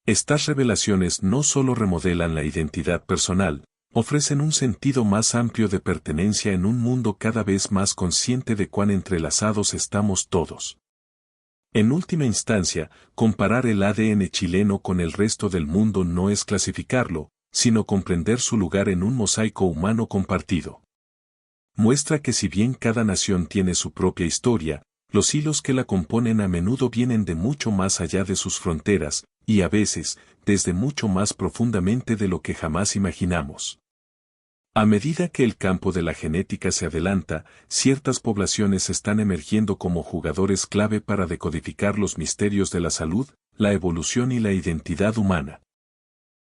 Estas revelaciones no solo remodelan la identidad personal, ofrecen un sentido más amplio de pertenencia en un mundo cada vez más consciente de cuán entrelazados estamos todos. En última instancia, comparar el ADN chileno con el resto del mundo no es clasificarlo, sino comprender su lugar en un mosaico humano compartido. Muestra que si bien cada nación tiene su propia historia, los hilos que la componen a menudo vienen de mucho más allá de sus fronteras, y a veces, desde mucho más profundamente de lo que jamás imaginamos. A medida que el campo de la genética se adelanta, ciertas poblaciones están emergiendo como jugadores clave para decodificar los misterios de la salud, la evolución y la identidad humana.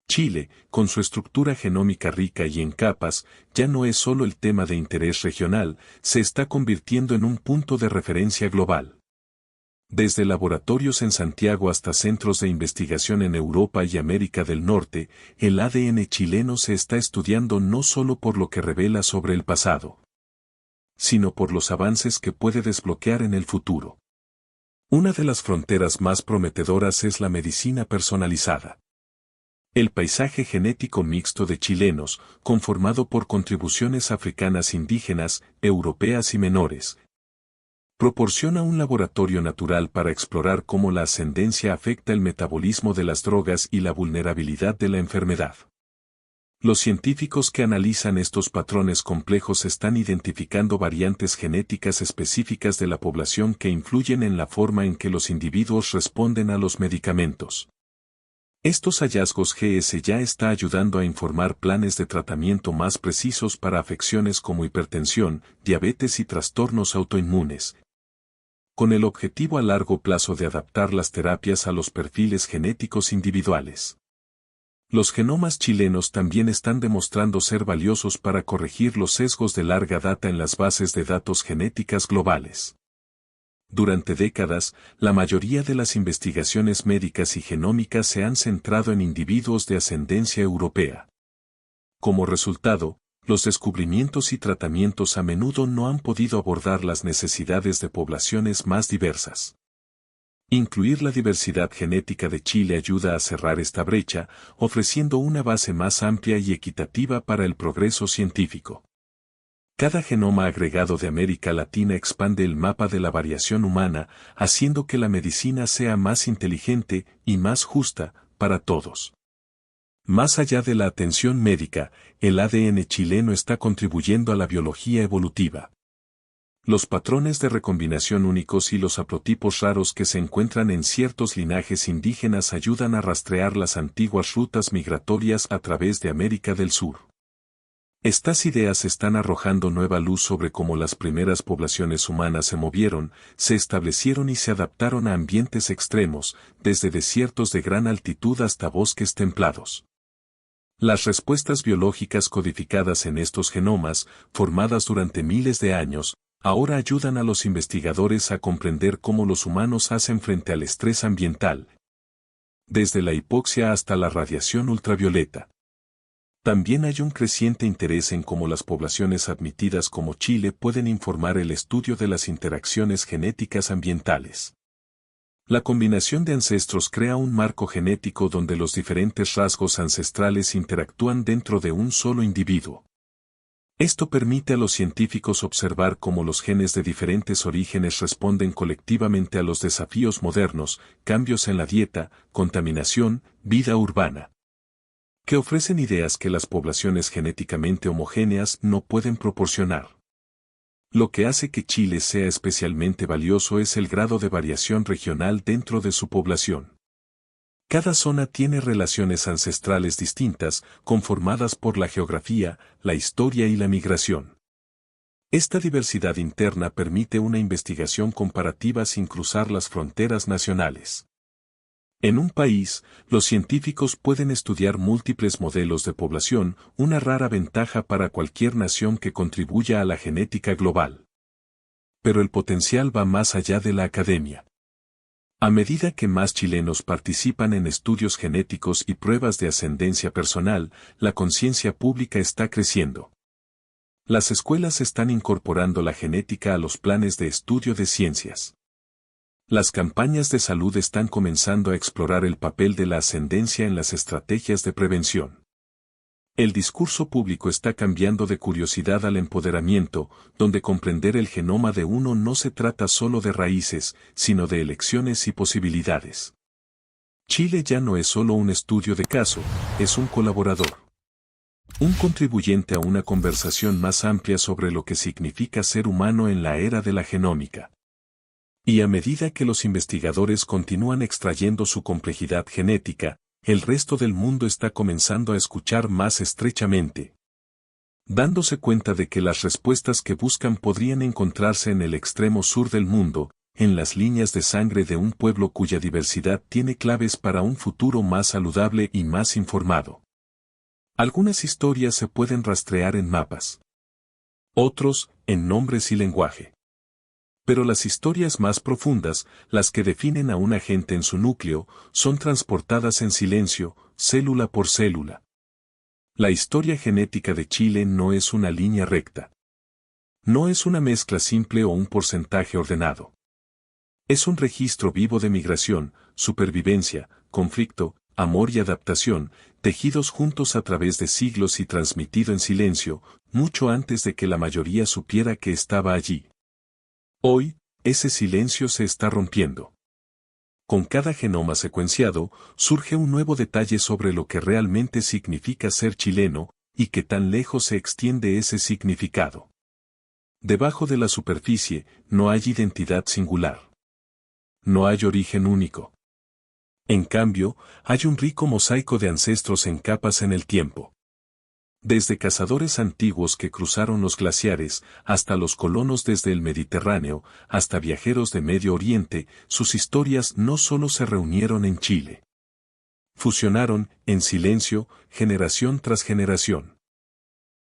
Chile, con su estructura genómica rica y en capas, ya no es solo el tema de interés regional, se está convirtiendo en un punto de referencia global. Desde laboratorios en Santiago hasta centros de investigación en Europa y América del Norte, el ADN chileno se está estudiando no solo por lo que revela sobre el pasado, sino por los avances que puede desbloquear en el futuro. Una de las fronteras más prometedoras es la medicina personalizada. El paisaje genético mixto de chilenos, conformado por contribuciones africanas indígenas, europeas y menores, proporciona un laboratorio natural para explorar cómo la ascendencia afecta el metabolismo de las drogas y la vulnerabilidad de la enfermedad. Los científicos que analizan estos patrones complejos están identificando variantes genéticas específicas de la población que influyen en la forma en que los individuos responden a los medicamentos. Estos hallazgos ya está ayudando a informar planes de tratamiento más precisos para afecciones como hipertensión, diabetes y trastornos autoinmunes, con el objetivo a largo plazo de adaptar las terapias a los perfiles genéticos individuales. Los genomas chilenos también están demostrando ser valiosos para corregir los sesgos de larga data en las bases de datos genéticas globales. Durante décadas, la mayoría de las investigaciones médicas y genómicas se han centrado en individuos de ascendencia europea. Como resultado, los descubrimientos y tratamientos a menudo no han podido abordar las necesidades de poblaciones más diversas. Incluir la diversidad genética de Chile ayuda a cerrar esta brecha, ofreciendo una base más amplia y equitativa para el progreso científico. Cada genoma agregado de América Latina expande el mapa de la variación humana, haciendo que la medicina sea más inteligente y más justa para todos. Más allá de la atención médica, el ADN chileno está contribuyendo a la biología evolutiva. Los patrones de recombinación únicos y los haplotipos raros que se encuentran en ciertos linajes indígenas ayudan a rastrear las antiguas rutas migratorias a través de América del Sur. Estas ideas están arrojando nueva luz sobre cómo las primeras poblaciones humanas se movieron, se establecieron y se adaptaron a ambientes extremos, desde desiertos de gran altitud hasta bosques templados. Las respuestas biológicas codificadas en estos genomas, formadas durante miles de años, ahora ayudan a los investigadores a comprender cómo los humanos hacen frente al estrés ambiental, desde la hipoxia hasta la radiación ultravioleta. También hay un creciente interés en cómo las poblaciones admitidas como Chile pueden informar el estudio de las interacciones genéticas ambientales. La combinación de ancestros crea un marco genético donde los diferentes rasgos ancestrales interactúan dentro de un solo individuo. Esto permite a los científicos observar cómo los genes de diferentes orígenes responden colectivamente a los desafíos modernos, cambios en la dieta, contaminación, vida urbana, que ofrecen ideas que las poblaciones genéticamente homogéneas no pueden proporcionar. Lo que hace que Chile sea especialmente valioso es el grado de variación regional dentro de su población. Cada zona tiene relaciones ancestrales distintas, conformadas por la geografía, la historia y la migración. Esta diversidad interna permite una investigación comparativa sin cruzar las fronteras nacionales. En un país, los científicos pueden estudiar múltiples modelos de población, una rara ventaja para cualquier nación que contribuya a la genética global. Pero el potencial va más allá de la academia. A medida que más chilenos participan en estudios genéticos y pruebas de ascendencia personal, la conciencia pública está creciendo. Las escuelas están incorporando la genética a los planes de estudio de ciencias. Las campañas de salud están comenzando a explorar el papel de la ascendencia en las estrategias de prevención. El discurso público está cambiando de curiosidad al empoderamiento, donde comprender el genoma de uno no se trata solo de raíces, sino de elecciones y posibilidades. Chile ya no es solo un estudio de caso, es un colaborador. Un contribuyente a una conversación más amplia sobre lo que significa ser humano en la era de la genómica. Y a medida que los investigadores continúan extrayendo su complejidad genética, el resto del mundo está comenzando a escuchar más estrechamente, dándose cuenta de que las respuestas que buscan podrían encontrarse en el extremo sur del mundo, en las líneas de sangre de un pueblo cuya diversidad tiene claves para un futuro más saludable y más informado. Algunas historias se pueden rastrear en mapas. Otros, en nombres y lenguaje. Pero las historias más profundas, las que definen a una gente en su núcleo, son transportadas en silencio, célula por célula. La historia genética de Chile no es una línea recta. No es una mezcla simple o un porcentaje ordenado. Es un registro vivo de migración, supervivencia, conflicto, amor y adaptación, tejidos juntos a través de siglos y transmitido en silencio, mucho antes de que la mayoría supiera que estaba allí. Hoy, ese silencio se está rompiendo. Con cada genoma secuenciado, surge un nuevo detalle sobre lo que realmente significa ser chileno, y qué tan lejos se extiende ese significado. Debajo de la superficie, no hay identidad singular. No hay origen único. En cambio, hay un rico mosaico de ancestros en capas en el tiempo. Desde cazadores antiguos que cruzaron los glaciares, hasta los colonos desde el Mediterráneo, hasta viajeros de Medio Oriente, sus historias no solo se reunieron en Chile. Fusionaron, en silencio, generación tras generación.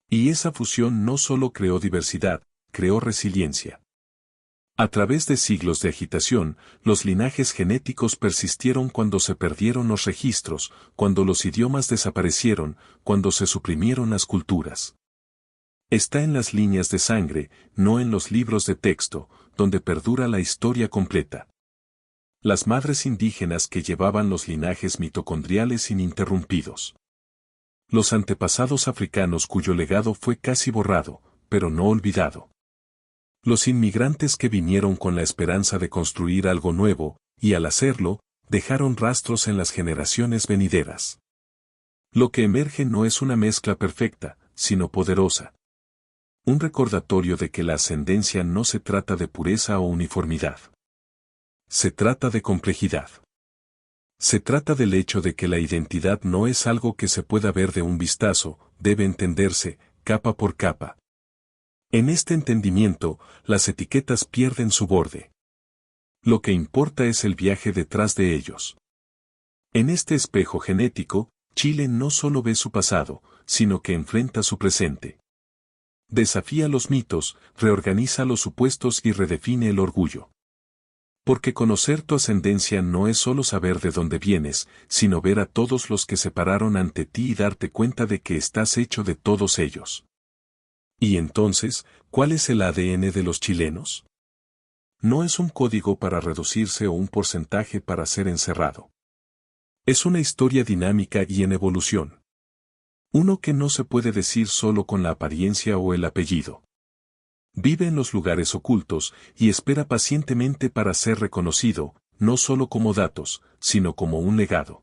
Y esa fusión no solo creó diversidad, creó resiliencia. A través de siglos de agitación, los linajes genéticos persistieron cuando se perdieron los registros, cuando los idiomas desaparecieron, cuando se suprimieron las culturas. Está en las líneas de sangre, no en los libros de texto, donde perdura la historia completa. Las madres indígenas que llevaban los linajes mitocondriales ininterrumpidos. Los antepasados africanos cuyo legado fue casi borrado, pero no olvidado. Los inmigrantes que vinieron con la esperanza de construir algo nuevo, y al hacerlo, dejaron rastros en las generaciones venideras. Lo que emerge no es una mezcla perfecta, sino poderosa. Un recordatorio de que la ascendencia no se trata de pureza o uniformidad. Se trata de complejidad. Se trata del hecho de que la identidad no es algo que se pueda ver de un vistazo, debe entenderse, capa por capa. En este entendimiento, las etiquetas pierden su borde. Lo que importa es el viaje detrás de ellos. En este espejo genético, Chile no solo ve su pasado, sino que enfrenta su presente. Desafía los mitos, reorganiza los supuestos y redefine el orgullo. Porque conocer tu ascendencia no es solo saber de dónde vienes, sino ver a todos los que se pararon ante ti y darte cuenta de que estás hecho de todos ellos. Y entonces, ¿cuál es el ADN de los chilenos? No es un código para reducirse o un porcentaje para ser encerrado. Es una historia dinámica y en evolución. Uno que no se puede decir solo con la apariencia o el apellido. Vive en los lugares ocultos y espera pacientemente para ser reconocido, no solo como datos, sino como un legado.